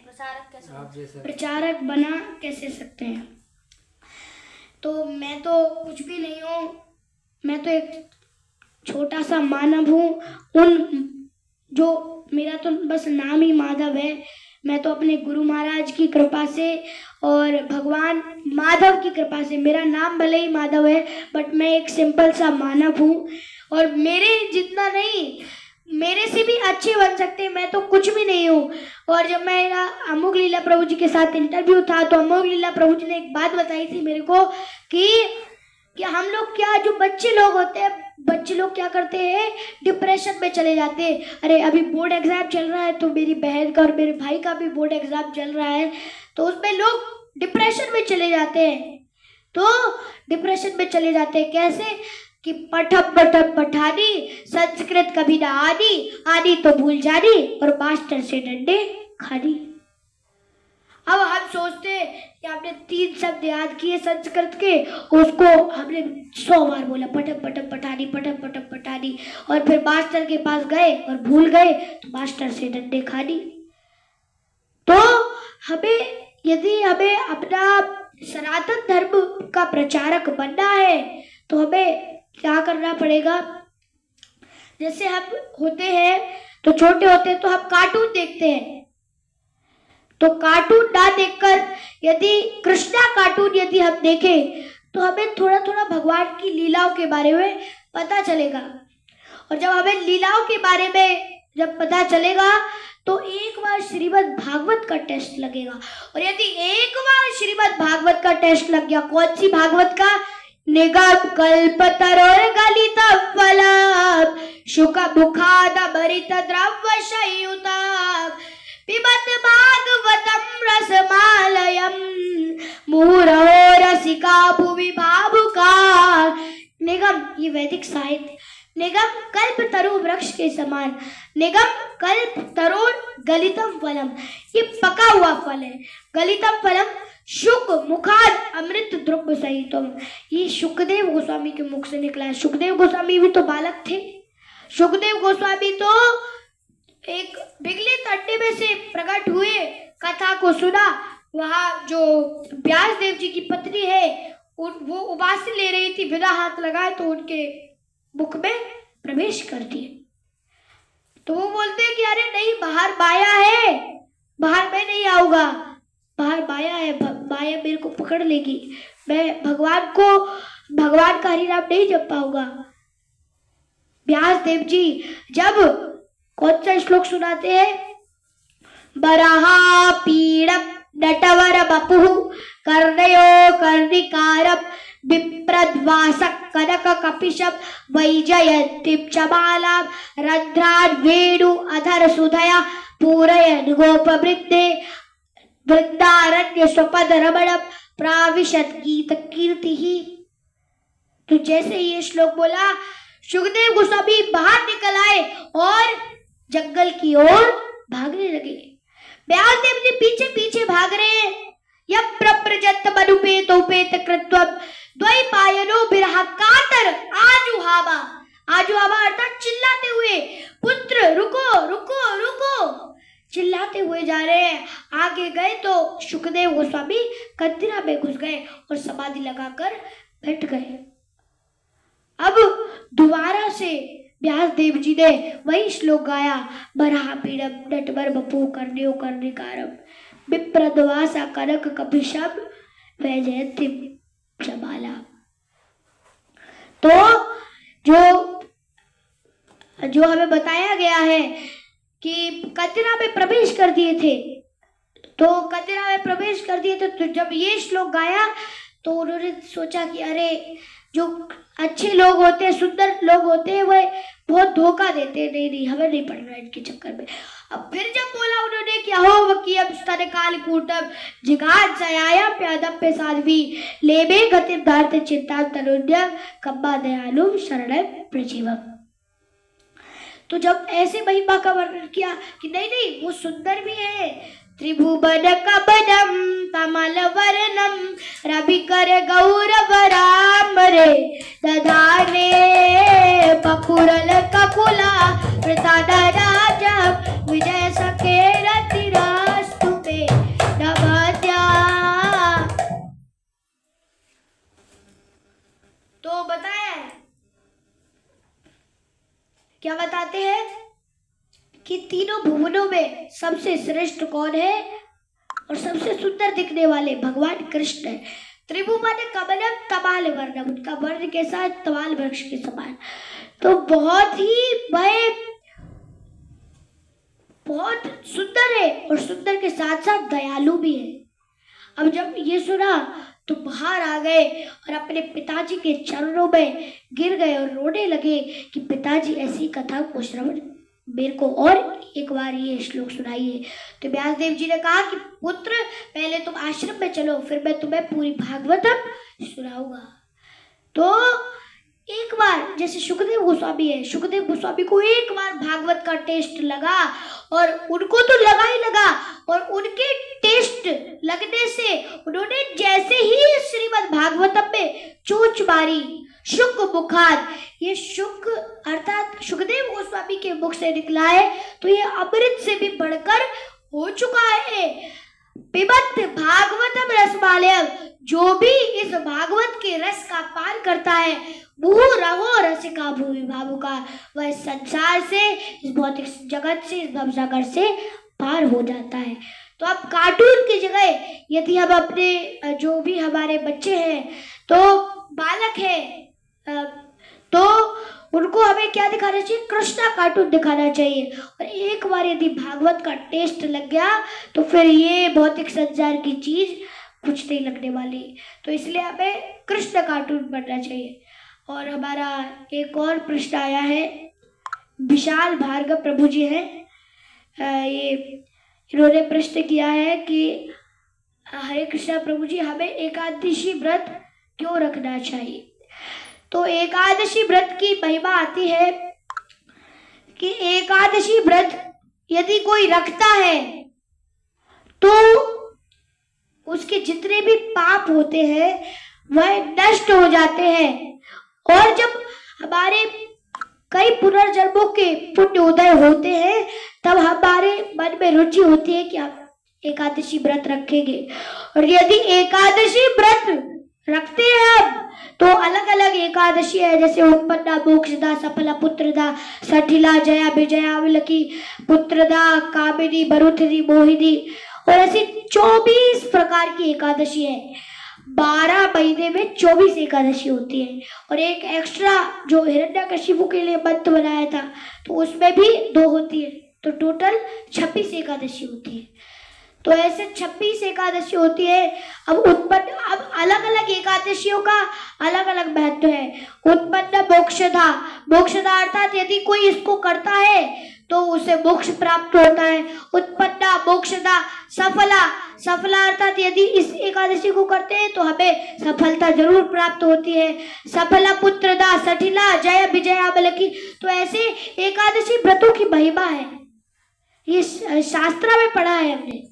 प्रचारक बना कैसे सकते हैं? तो मैं तो कुछ भी नहीं हूँ, मैं तो एक छोटा सा मानव हूँ। जो मेरा तो बस नाम ही माधव है। मैं तो अपने गुरु महाराज की कृपा से और भगवान माधव की कृपा से, मेरा नाम भले ही माधव है बट मैं एक सिंपल सा मानव हूँ, और मेरे जितना नहीं, मेरे से भी अच्छे बन सकते हैं। मैं तो कुछ भी नहीं हूँ। और जब मेरा अमोघ लीला प्रभु जी के साथ इंटरव्यू था, तो अमोघ लीला प्रभु जी ने एक बात बताई थी मेरे को कि हम लोग क्या, जो बच्चे लोग होते हैं, बच्चे लोग क्या करते हैं, डिप्रेशन में चले जाते हैं। अरे अभी बोर्ड एग्जाम चल रहा है, तो मेरी बहन का और मेरे भाई का भी बोर्ड एग्जाम चल रहा है, तो उसमें लोग डिप्रेशन में चले जाते हैं। तो डिप्रेशन में चले जाते हैं कैसे कि पठप पठप पठानी, संस्कृत कभी ना आनी, आनी तो भूल जानी, और मास्टर से डंडे खानी। अब हम सोचते हैं कि आपने 3 शब्द याद किए संस्कृत के, उसको हमने 100 बार बोला, पठप पठप पठानी, पठप पठप पठानी, और फिर मास्टर के पास गए और भूल गए तो मास्टर से डंडे खानी। तो यदि हमें अपना सनातन धर्म का प्रचारक बनना है, तो हमें क्या करना पड़ेगा? जैसे हम होते हैं, तो छोटे होते हैं तो हम कार्टून देखते हैं, तो कार्टून ना देखकर यदि कृष्णा कार्टून यदि हम देखें, तो हमें थोड़ा थोड़ा भगवान की लीलाओं के बारे में पता चलेगा। और जब हमें लीलाओं के बारे में जब पता चलेगा, तो एक बार श्रीमद् भागवत का टेस्ट लगेगा। और यदि एक बार श्रीमद् भागवत का टेस्ट लग गया, कौन सी भागवत का? निगम कल्पतरोर गलित फलम शुक मुखादमृत द्रव्य संयुतम पिबत भागवतम रसमालयम मुहुरहो रसिका भुवि भावुका। निगम, ये वैदिक साहित्य। निगम कल्प तरु वृक्ष के समान, निगम कल्प तरोर गलितम फलम, ये पका हुआ फल है। गलितम फलम शुक मुखाद अमृत द्रव्य सहितम, ये सुखदेव गोस्वामी के मुख से निकला है। सुखदेव गोस्वामी भी तो बालक थे। सुखदेव गोस्वामी तो एक बिगले तड्डे में से प्रकट हुए, कथा को सुना। वहाँ जो व्यास देव जी की पत्नी है, वो उबासी ले रही थी, बिना हाथ लगाए तो उनके मुख में प्रवेश कर दिए। तो वो बोलते हैं कि अरे नहीं, बाहर माया है, बाहर मैं नहीं आऊंगा, बाहर माया है, माया मेरे को पकड़ लेगी, मैं भगवान का हरिनाम नहीं जप पाऊंगा। व्यास देव जी जब कौन सा श्लोक सुनाते हैं? बराहा पीड़म नटवर बपुः कर्णयो कर्णिकारम विप्रद्वासक कनक कपिशम वैजयंतीम चमालाम रंध्रान वेणु अधर सुधया पूरयन् गोपवृंदे वृंदारण्य स्वपद रमणम प्राविशत गीत कीर्ति ही। तो जैसे ये श्लोक बोला, सुखदेव गोस्वामी बाहर निकल आए और जंगल की ओर भागने लगे। व्यासदेव जी पीछे पीछे भाग रहे हैं। यम प्रप्रजत मनुपेत उपेत कृत्वम द्वैपायनो बिरहा कातर आजुहावा। आजुहावा अर्थात चिल्लाते हुए, पुत्र रुको रुको रुको, चिल्लाते हुए जा रहे हैं। आगे गए तो सुखदेव गोस्वामी कंदिरा में घुस गए और समाधि लगाकर बैठ गए। अब दोबारा से व्यासदेव जी ने वही श्लोक गाया, बराह पीड़म नटवर बपू कर्ण्यो कर्णिकारम विप्रद्वासा कनक कपिशम वैजयंती शबाला। तो जो हमें बताया गया है कि कंदिरा में प्रवेश कर दिए थे, तो कंदिरा में प्रवेश कर दिए थे, तो जब ये श्लोक गाया तो उन्होंने सोचा कि अरे जो अच्छे लोग होते हैं, सुंदर लोग होते हैं, वह बहुत धोखा देते हैं, नहीं हमें नहीं पढ़ना है इनके चक्कर में। अब फिर जब बोला उन्होंने कि अहो वकीयम स्तन कालकूटम जिगात जयाया प्यादम पे साध्वी लेबे गतिम धार्त चिंता तनुन्यम कब्बा दयालु शरणम प्रजीवम। तो जब ऐसे महिमा का वर्णन किया कि नहीं वो सुंदर भी है, त्रिभुवन कबडम तमल वर्णम रविकर गौरव राम रे दधाने पकुरल ककुला प्रतादराज विजय सके रतिरास्तु पे नभत्या। तो बताया है, क्या बताते हैं कि तीनों भुवनों में सबसे श्रेष्ठ कौन है और सबसे सुंदर दिखने वाले भगवान कृष्ण है। त्रिभुवन कमलम तमाल वर्णम, उनका वर्ण कैसा है, तमाल वृक्ष के समान। तो बहुत ही वह बहुत सुंदर है और सुंदर के साथ साथ दयालु भी है। अब जब ये सुना तो बाहर आ गए और अपने पिताजी के चरणों में गिर गए और रोने लगे कि पिताजी ऐसी कथा को श्रवण मेरे को और एक बार ये श्लोक सुनाइए। तो व्यासदेव जी ने कहा कि पुत्र पहले तुम आश्रम में चलो, फिर मैं तुम्हें पूरी भागवतम सुनाऊंगा। तो एक बार जैसे सुखदेव गोस्वामी है, सुखदेव गोस्वामी को एक बार भागवत का टेस्ट लगा और उनको तो लगा ही लगा, और उनके टेस्ट लगने से उन्होंने जैसे ही श्रीमद् भागवतम में चोंच मारी, शुक बुखार, ये शुक अर्थात सुखदेव गोस्वामी के मुख से निकला है, तो ये अमृत से भी बढ़कर हो चुका है। पिबत भागवतम रसमालयम, जो भी इस भागवत के रस का पान करता है, मुहु रहो रसिका भूमि भावुका, वह संसार से, इस भौतिक जगत से, इस भवसागर से पार हो जाता है। तो अब कार्टून की जगह यदि हम अपने जो भी हमारे बच्चे हैं, तो बालक है, तो उनको हमें क्या दिखाना चाहिए, कृष्णा कार्टून दिखाना चाहिए। और एक बार यदि भागवत का टेस्ट लग गया तो फिर ये भौतिक संसार की चीज कुछ नहीं लगने वाली। तो इसलिए हमें कृष्ण कार्टून पढ़ना चाहिए। और हमारा एक और प्रश्न आया है, विशाल भार्गव प्रभु जी हैं, ये इन्होंने प्रश्न किया है कि हरे कृष्णा प्रभु जी, हमें एकादशी व्रत क्यों रखना चाहिए। तो एकादशी व्रत की महिमा आती है कि एकादशी व्रत यदि कोई रखता है तो उसके जितने भी पाप होते हैं वह नष्ट हो जाते हैं, और जब हमारे कई पुनर्जन्मों के पुण्य उदय होते हैं तब हमारे मन में रुचि होती है कि हम एकादशी व्रत रखेंगे। और यदि एकादशी व्रत रखते हैं हम, तो अलग अलग एकादशी है, जैसे उत्पन्ना मोक्षदा सफला पुत्रदा सठिला जया विजया विलकी पुत्रदा कामिनी बरुथनी मोहिनी, और ऐसी 24 प्रकार की एकादशी है। 12 महीने में 24 एकादशी होती है। और एक एक्स्ट्रा जो हिरण्यकशिपु के लिए मंत्र बनाया था, तो उसमें भी 2 होती है, तो टोटल 26 एकादशी होती है। तो ऐसे 26 एकादशी होती है। अब अलग अलग एकादशियों का अलग अलग महत्व है। उत्पन्न मोक्षदा, मोक्षदा अर्थात यदि कोई इसको करता है तो उसे मोक्ष प्राप्त होता है। उत्पन्ना मोक्षदा सफला, सफला अर्थात यदि इस एकादशी को करते हैं तो हमें सफलता जरूर प्राप्त होती है। सफला पुत्रदा सठिला जय विजया बल की, तो ऐसे एकादशी व्रतों की महिमा है, ये शास्त्र में पढ़ा है हमने,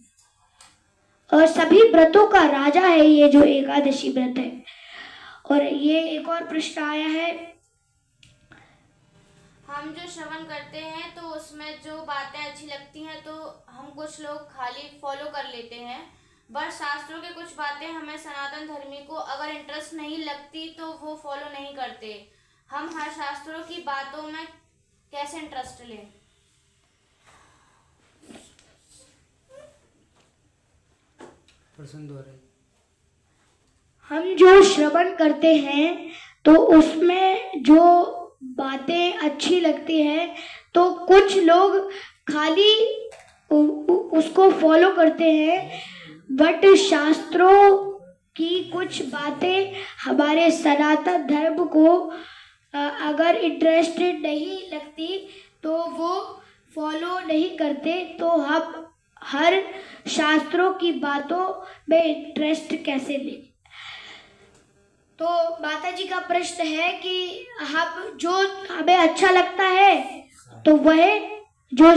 और सभी व्रतों का राजा है ये जो एकादशी व्रत है। और ये एक और प्रश्न आया है, हम जो श्रवण करते हैं तो उसमें जो बातें अच्छी लगती हैं तो हम कुछ लोग खाली फॉलो कर लेते हैं, बट शास्त्रों के कुछ बातें हमें सनातन धर्मी को अगर इंटरेस्ट नहीं लगती तो वो फॉलो नहीं करते। हम हर शास्त्रों की बातों में कैसे इंटरेस्ट लें? प्रश्न दोहराइए। हम जो श्रवण करते हैं तो उसमें जो बातें अच्छी लगती हैं तो कुछ लोग खाली उसको फॉलो करते हैं, बट शास्त्रों की कुछ बातें हमारे सनातन धर्म को अगर इंटरेस्टेड नहीं लगती तो वो फॉलो नहीं करते। तो हम हर शास्त्रों की बातों में इंटरेस्ट कैसे लें? तो माता जी का प्रश्न है कि हम जो हमें अच्छा लगता है तो वह जो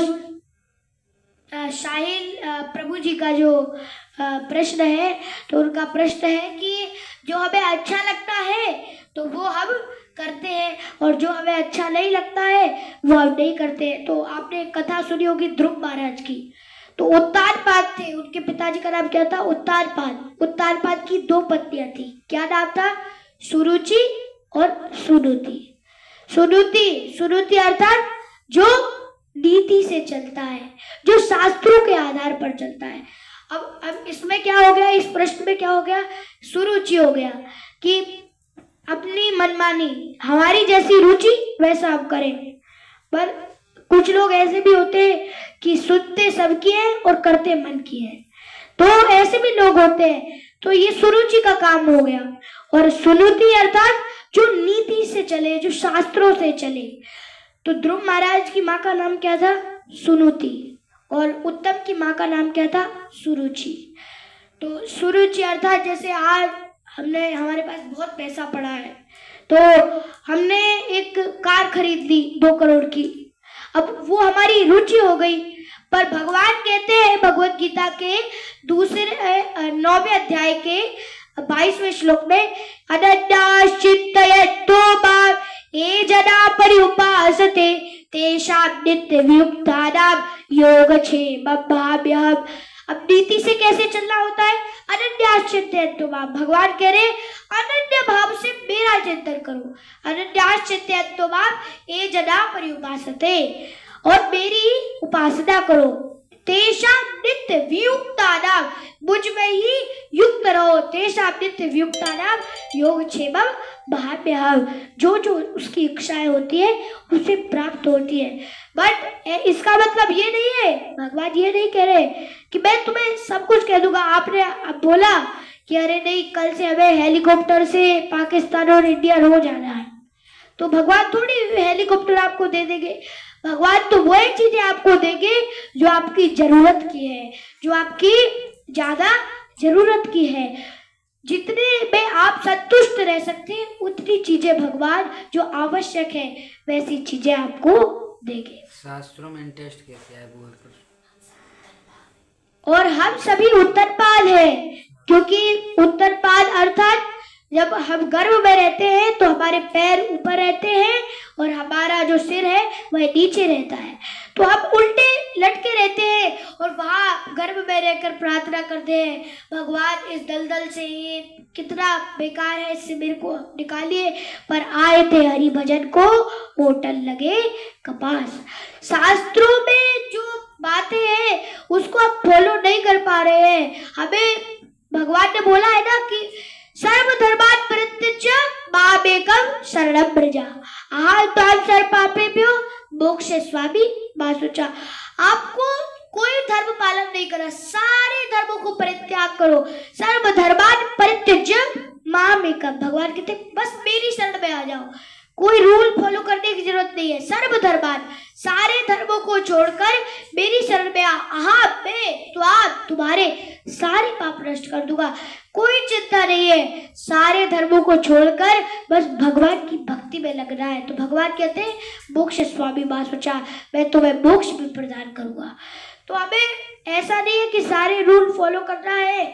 साहिल प्रभु जी का जो प्रश्न है, तो उनका प्रश्न है कि जो हमें अच्छा लगता है तो वो हम करते हैं और जो हमें अच्छा नहीं लगता है वो हम नहीं करते। तो आपने एक कथा सुनी होगी ध्रुव महाराज की। तो उत्तानपाद थे, उनके पिताजी का नाम क्या था? उत्तानपाद। उत्तानपाद की 2 पत्नियां थी, क्या नाम था? सुरुचि और सुनुति। सुनुति अर्थात जो नीति से चलता है, जो शास्त्रों के आधार पर चलता है। अब इसमें क्या हो गया, इस प्रश्न में क्या हो गया? सुरुचि हो गया कि अपनी मनमानी, हमारी जैसी रुचि वैसा हम करें। पर कुछ लोग ऐसे भी होते हैं कि सुनते सबकी है और करते मन की है, तो ऐसे भी लोग होते हैं। तो ये सुरुचि का काम हो गया। और सुनुति अर्थात जो नीति से चले, जो शास्त्रों से चले। तो ध्रुव महाराज की माँ का नाम क्या था? सुनुति। और उत्तम की माँ का नाम क्या था? सुरुचि। तो सुरुचि अर्थात जैसे आज हमारे पास बहुत पैसा पड़ा है तो हमने एक कार खरीद ली 2 करोड़ की, अब वो हमारी रुचि हो गई। पर भगवान कहते हैं भगवत गीता के 9वें अध्याय के 22वें श्लोक में, अनन्याश्चित्तयन्तो मां ये जना पर्युपासते तेषां नित्यवियुक्तानां योगक्षेमं भाव्यहम्। अब नीति से कैसे चलना होता है? अनन्याश्चित्तयन्तो मां, भगवान कह रहे अनन्य भाव से मेरा चिंतन करो। अनन्याश्चित्तयन्तो मां ये जना पर्युपासते, और मेरी उपासना करो। तेषां नित्य वियुक्तानां, मुझ में ही युक्त रहो। तेषां नित्य वियुक्तानां योगक्षेमं भाव्यहम्, जो जो उसकी इच्छाएं होती है उसे प्राप्त होती है। बट इसका मतलब ये नहीं है, भगवान ये नहीं कह रहे कि मैं तुम्हें सब कुछ कह दूंगा। आपने अब बोला कि अरे नहीं, कल से हमें हेलीकॉप्टर से पाकिस्तान और इंडिया रोज जाना है, तो भगवान थोड़ी हेलीकॉप्टर आपको दे देंगे। भगवान तो वही चीजें आपको देंगे जो आपकी जरूरत की है, जो आपकी ज्यादा जरूरत की है। जितने में आप संतुष्ट रह सकते हैं उतनी चीजें भगवान जो आवश्यक है वैसी चीजें आपको देंगे। शास्त्रों में इंटरेस्ट कैसे है वो? और हम सभी उत्तरपाद हैं, क्योंकि उत्तरपाद अर्थात जब हम गर्भ में रहते हैं तो हमारे पैर ऊपर रहते हैं और हमारा जो सिर है वह नीचे रहता है। तो हम उल्टे लटके रहते हैं और वहाँ गर्भ में रहकर प्रार्थना करते हैं, भगवान इस दलदल से ये कितना बेकार है, इससे मेरे को निकालिए। पर आए थे हरि भजन को, होटल लगे कपास। शास्त्रों में जो बातें हैं उसको आप फॉलो नहीं कर पा रहे हैं। हमें भगवान ने बोला है ना कि सर्वधर्मान् परित्यज्य मामेकं शरणं व्रज, अहं त्वां सर्वपापेभ्यो मोक्षयिष्यामि मा शुचा। आपको कोई धर्म पालन नहीं करना, सारे धर्मों को परित्याग करो। सर्वधर्मान् परित्यज्य मामेकं, भगवान कहते बस मेरी शरण में आ जाओ, कोई रूल फॉलो करने की जरूरत नहीं है। सर्वधर्मान्, सारे धर्मों को छोड़कर मेरी शरण में आप में तो आप तुम्हारे सारे पाप नष्ट कर दूंगा। कोई चिंता नहीं है, सारे धर्मों को छोड़कर बस भगवान की भक्ति में लगना है। तो भगवान कहते हैं मोक्ष स्वामी मासुचा, मैं तुम्हें मोक्ष भी प्रदान करूंगा। तो हमें ऐसा नहीं है कि सारे रूल फॉलो करना है,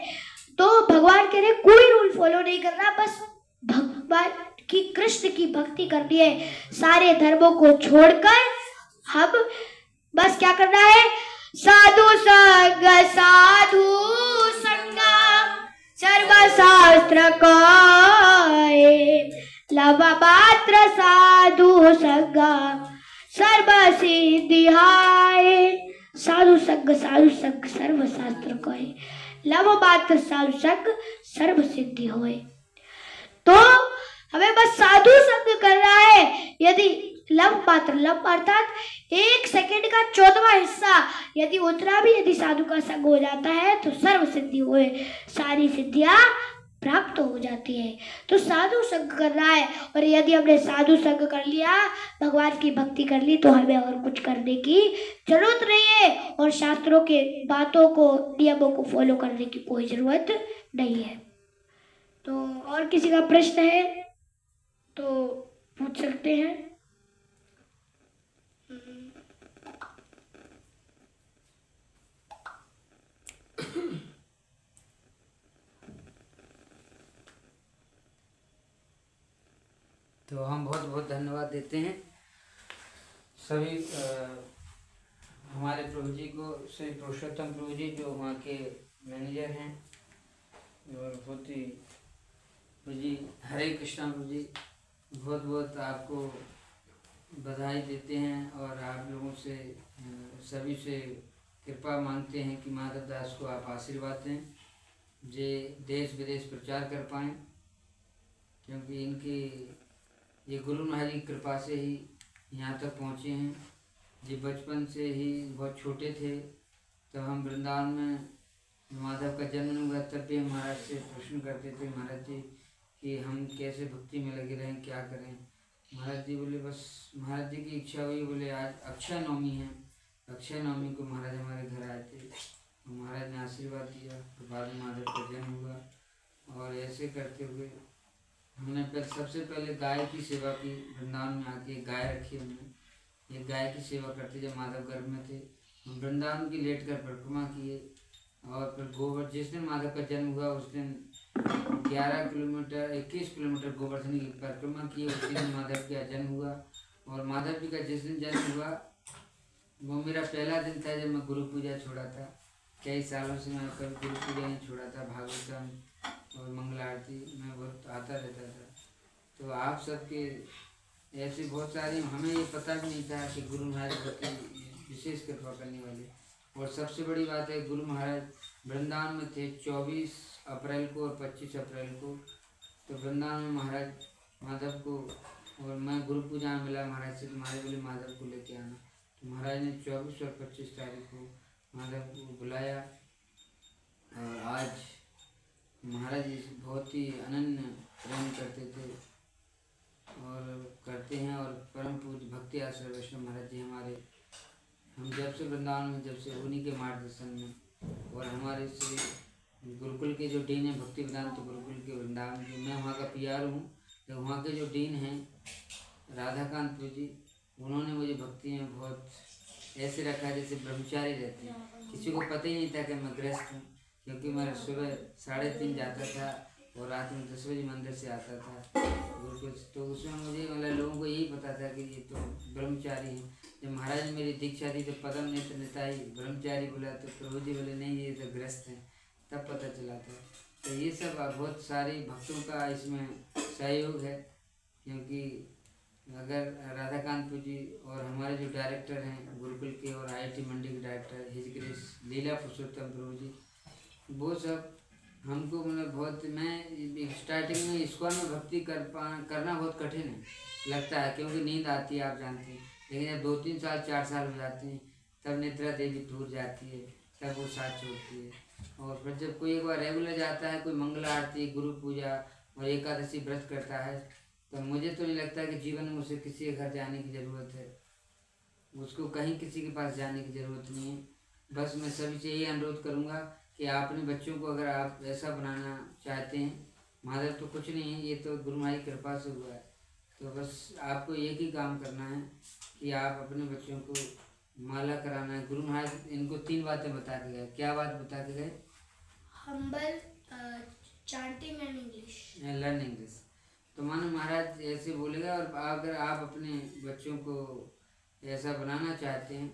तो भगवान कह रहे कोई रूल फॉलो नहीं करना, बस भगवान की कृष्ण की भक्ति करनी है। सारे धर्मों को छोड़कर हम बस क्या करना है, साधु संग सर्वशास्त्र कहे, लव मात्र साधु संग सर्व सिद्धि हाय। साधु संग सर्वशास्त्र कहे, लव मात्र साधु संग सर्व सिद्धि होए। तो हमें बस साधु संग करना है। यदि लव अर्थात 1 सेकंड का 14वां हिस्सा यदि उतना भी यदि साधु का संग हो जाता है तो सर्व सिद्धि हुए, सारी सिद्धियां प्राप्त हो जाती है। तो साधु संग करना है, और यदि हमने साधु संग कर लिया, भगवान की भक्ति कर ली, तो हमें और कुछ करने की जरूरत नहीं है, और शास्त्रों के बातों को नियमों को फॉलो करने की कोई जरूरत नहीं है। तो और किसी का प्रश्न है तो पूछ सकते हैं। तो हम बहुत बहुत धन्यवाद देते हैं सभी हमारे प्रभु जी को, श्री पुरुषोत्तम प्रभु जी जो वहाँ के मैनेजर हैं, और बहुत ही प्रभु जी, हरे कृष्णा प्रभु जी, बहुत बहुत आपको बधाई देते हैं, और आप लोगों से सभी से कृपा मांगते हैं कि माधव दास को आप आशीर्वाद दें, जे देश विदेश प्रचार कर पाएँ, क्योंकि इनकी ये गुरु महाराज की कृपा से ही यहाँ तक पहुँचे हैं। जी बचपन से ही बहुत छोटे थे तब हम वृंदावन में माधव का जन्म हुआ, तब भी महाराज से प्रश्न करते थे, महाराज जी कि हम कैसे भक्ति में लगे रहें, क्या करें। महाराज जी बोले बस महाराज जी की इच्छा हुई, बोले आज अक्षय नवमी है, अक्षय नवमी को महाराज हमारे घर आए थे, तो महाराज ने आशीर्वाद दिया, तो बाद में माधव का जन्म हुआ। और ऐसे करते हुए हमने सबसे पहले गाय की सेवा की, वृंदावन में आके गाय रखी हमने, ये गाय की सेवा करते जब माधव गर्भ में थे। हम वृंदावन की लेट कर परिक्रमा किए, और फिर गोवर्धन, जिस दिन माधव का जन्म हुआ उस दिन 21 किलोमीटर गोवर्धन की परिक्रमा की, उस दिन माधव का जन्म हुआ। और माधव जी का जिस दिन जन्म हुआ वो मेरा पहला दिन था जब मैं गुरु पूजा छोड़ा था। कई सालों से मैं कभी गुरु पूजा नहीं छोड़ा था, भागवतम और मंगल आरती में बहुत आता रहता था। तो आप सबके ऐसे बहुत सारी, हमें ये पता भी नहीं था कि गुरु महाराज की विशेष कृपा करने वाले। और सबसे बड़ी बात है, गुरु महाराज वृंदावन में थे 24 अप्रैल को और 25 अप्रैल को। तो वृंदावन में महाराज माधव को, और मैं गुरु पूजा में मिला महाराज से, महाराज बोले माधव को लेके आना। तो महाराज ने 24 और 25 तारीख को माधव को बुलाया। और आज महाराज जी बहुत ही अनन्य प्रेम करते थे और करते हैं। और परम पूज्य भक्ति आश्रय वैष्णव महाराज जी हमारे, हम जब से वृंदावन में, जब से उन्हीं के मार्गदर्शन में, और हमारे से गुरुकुल के जो डीन हैं भक्ति वेदांत गुरुकुल के वृंदावन के, मैं वहाँ का पीआर हूँ, तो वहाँ के जो डीन हैं राधाकांत जी, उन्होंने मुझे भक्ति में बहुत ऐसे रखा जैसे ब्रह्मचारी रहते हैं। किसी को पता ही नहीं था कि मैं गृहस्थ हूँ, क्योंकि मैं सुबह 3:30 जाता था और रात में 10 बजे मंदिर से आता था गुरुकुल। तो उसमें मुझे मतलब लोगों को यही पता था कि ये तो ब्रह्मचारी हैं। जब महाराज ने मेरी दीक्षा दी तो पदम नेत्र निताई ब्रह्मचारी बोला, तो प्रभु जी बोले नहीं ये तो गृहस्थ हैं, तब पता चला था। तो ये सब बहुत सारे भक्तों का इसमें सहयोग है, क्योंकि अगर राधाकांत जी और हमारे जो डायरेक्टर हैं गुरुकुल के और IIT मंडी के डायरेक्टर हिज ग्रेस लीला पुरुषोत्तम प्रभु जी, वो सब हमको मतलब बहुत, मैं स्टार्टिंग में इस्कॉन में भक्ति करना बहुत कठिन है लगता है, क्योंकि नींद आती है आप जानते हैं। लेकिन जब 2-3 साल 4 साल हो जाते हैं तब निद्रा देवी दूर जाती है, तब वो साथ छोड़ती है। और फिर जब कोई एक बार रेगुलर जाता है, कोई मंगल आरती गुरु पूजा और एकादशी व्रत करता है, तो मुझे तो नहीं लगता कि जीवन में उसे किसी के घर जाने की ज़रूरत है। उसको कहीं किसी के पास जाने की ज़रूरत नहीं है। बस मैं सभी से यही अनुरोध करूँगा कि आप अपने बच्चों को अगर आप ऐसा बनाना चाहते हैं, माधव तो कुछ नहीं है, ये तो गुरु माई की कृपा से हुआ है। तो बस आपको एक ही काम करना है कि आप अपने बच्चों को माला कराना है। गुरु महाराज इनको 3 बातें बता के गए। क्या बात बता के गए? humble, chanting and English. Learn English. तो मानो महाराज ऐसे बोलेगा। और अगर आप अपने बच्चों को ऐसा बनाना चाहते हैं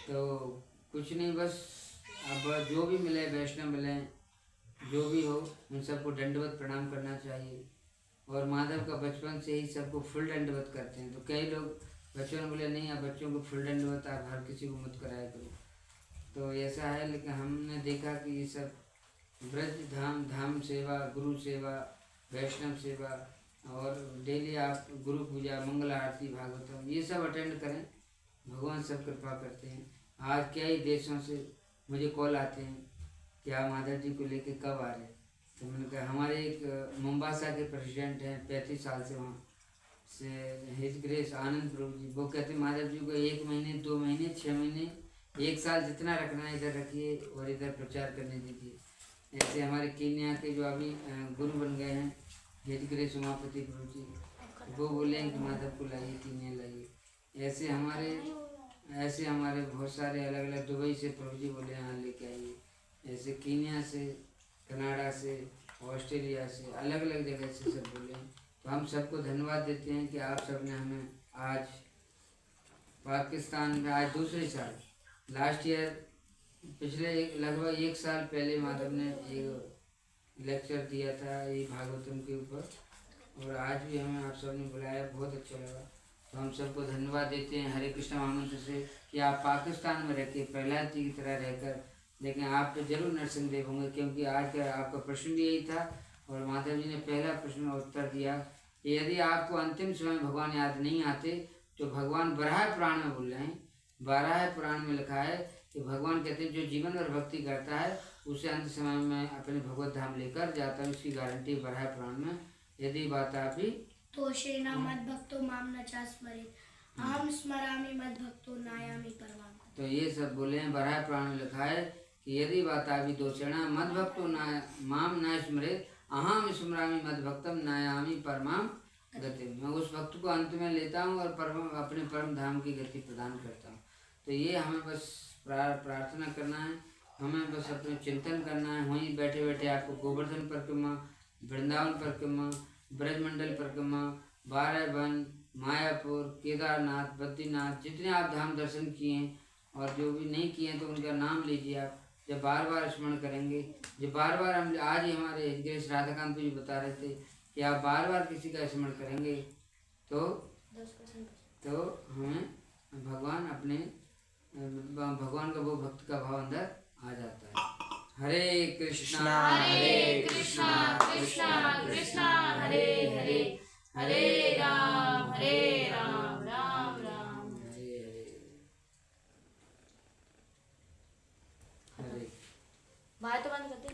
तो कुछ नहीं, बस अब जो भी मिले, वैष्णव मिले, जो भी हो, उन सबको दंडवत प्रणाम करना चाहिए। और माधव का बचपन से ही सबको फुल दंडवत करते हैं। तो कई लोग बच्चों ने बोले नहीं, आप बच्चों को फुल दंडवत आप हर किसी को मत कराया करो। तो ऐसा है, लेकिन हमने देखा कि ये सब ब्रज धाम सेवा, गुरु सेवा, वैष्णव सेवा और डेली आप गुरु पूजा, मंगल आरती, भागवतम ये सब अटेंड करें। भगवान सब कृपा करते हैं। आज कई देशों से मुझे कॉल आते हैं कि आप माधव जी को लेके कब आ रहे हैं। तो मैंने कहा हमारे एक मोम्बासा के प्रेसिडेंट हैं, 35 साल से वहाँ से, हिज ग्रेस आनंद प्रभु जी, वो कहते हैं माधव जी को 1 महीने, 2 महीने, 6 महीने, 1 साल जितना रखना है इधर रखिए और इधर प्रचार करने दीजिए। ऐसे हमारे कीनिया के जो अभी गुरु बन गए हैं, हिज ग्रेस उमापति प्रभु जी, वो बोले हैं कि माधव को लाइए, कीनिया लाइए। ऐसे हमारे बहुत सारे अलग अलग, दुबई से प्रभु जी बोले यहाँ लेके आइए, ऐसे कीनिया से, कनाडा से, ऑस्ट्रेलिया से, अलग अलग जगह से सब बोले हैं। तो हम सबको धन्यवाद देते हैं कि आप सब ने हमें आज पाकिस्तान में, आज दूसरे साल, लास्ट ईयर, पिछले लगभग 1 साल पहले माधव ने एक लेक्चर दिया था ये भागवतम के ऊपर, और आज भी हमें आप सब ने बुलाया, बहुत अच्छा लगा। तो हम सबको धन्यवाद देते हैं हरे कृष्ण महामंत्र से कि आप पाकिस्तान में रहकर प्रहलाद जी की तरह रहकर, लेकिन आप तो जरूर नरसिंहदेव होंगे, क्योंकि आज का आपका प्रश्न भी यही था। और माधव जी ने पहला प्रश्न उत्तर दिया कि यदि आपको अंतिम समय भगवान याद नहीं आते तो भगवान बराह पुराण में बोल रहे हैं, बराह पुराण में लिखा है कि भगवान कहते हैं जो जीवन और भक्ति करता है उसे अंत समय में अपने भगवत धाम लेकर जाता है, उसकी गारंटी बराह पुराण में। यदि बात आप ही तो श्रेणा मद भक्तो माम न चा स्मरेत, अहम स्मरामि मद भक्तो नायामि परमाम। तो ये सब बोले हैं, बराह पुराण में लिखा है कि यदि बात आप ही दोषेणा मद भक्तो माम न स्मरेत, अहम स्मरामि मद भक्तम नायामि परमाम गति। मैं उस भक्त को अंत में लेता हूँ और अपने परम धाम की गति प्रदान करता हूँ। तो ये हमें बस प्रार्थना करना है, हमें बस अपने चिंतन करना है। वहीं बैठे बैठे आपको गोवर्धन परिक्रमा, वृंदावन परिक्रमा, ब्रजमंडल परिक्रमा, 12 वन, मायापुर, केदारनाथ, बद्रीनाथ, जितने आप धाम दर्शन किए हैं और जो भी नहीं किए हैं तो उनका नाम लीजिए। आप जब बार बार स्मरण करेंगे, जब बार बार हम, आज ही हमारे हिजग्रेस राधाकांत जी बता रहे थे कि आप बार बार किसी का स्मरण करेंगे तो हमें भगवान का वो भक्त का भाव अंदर आ जाता है। हरे कृष्णा कृष्णा कृष्णा कृष्णा हरे हरे, हरे राम राम राम। हरे बात तो बंद करते।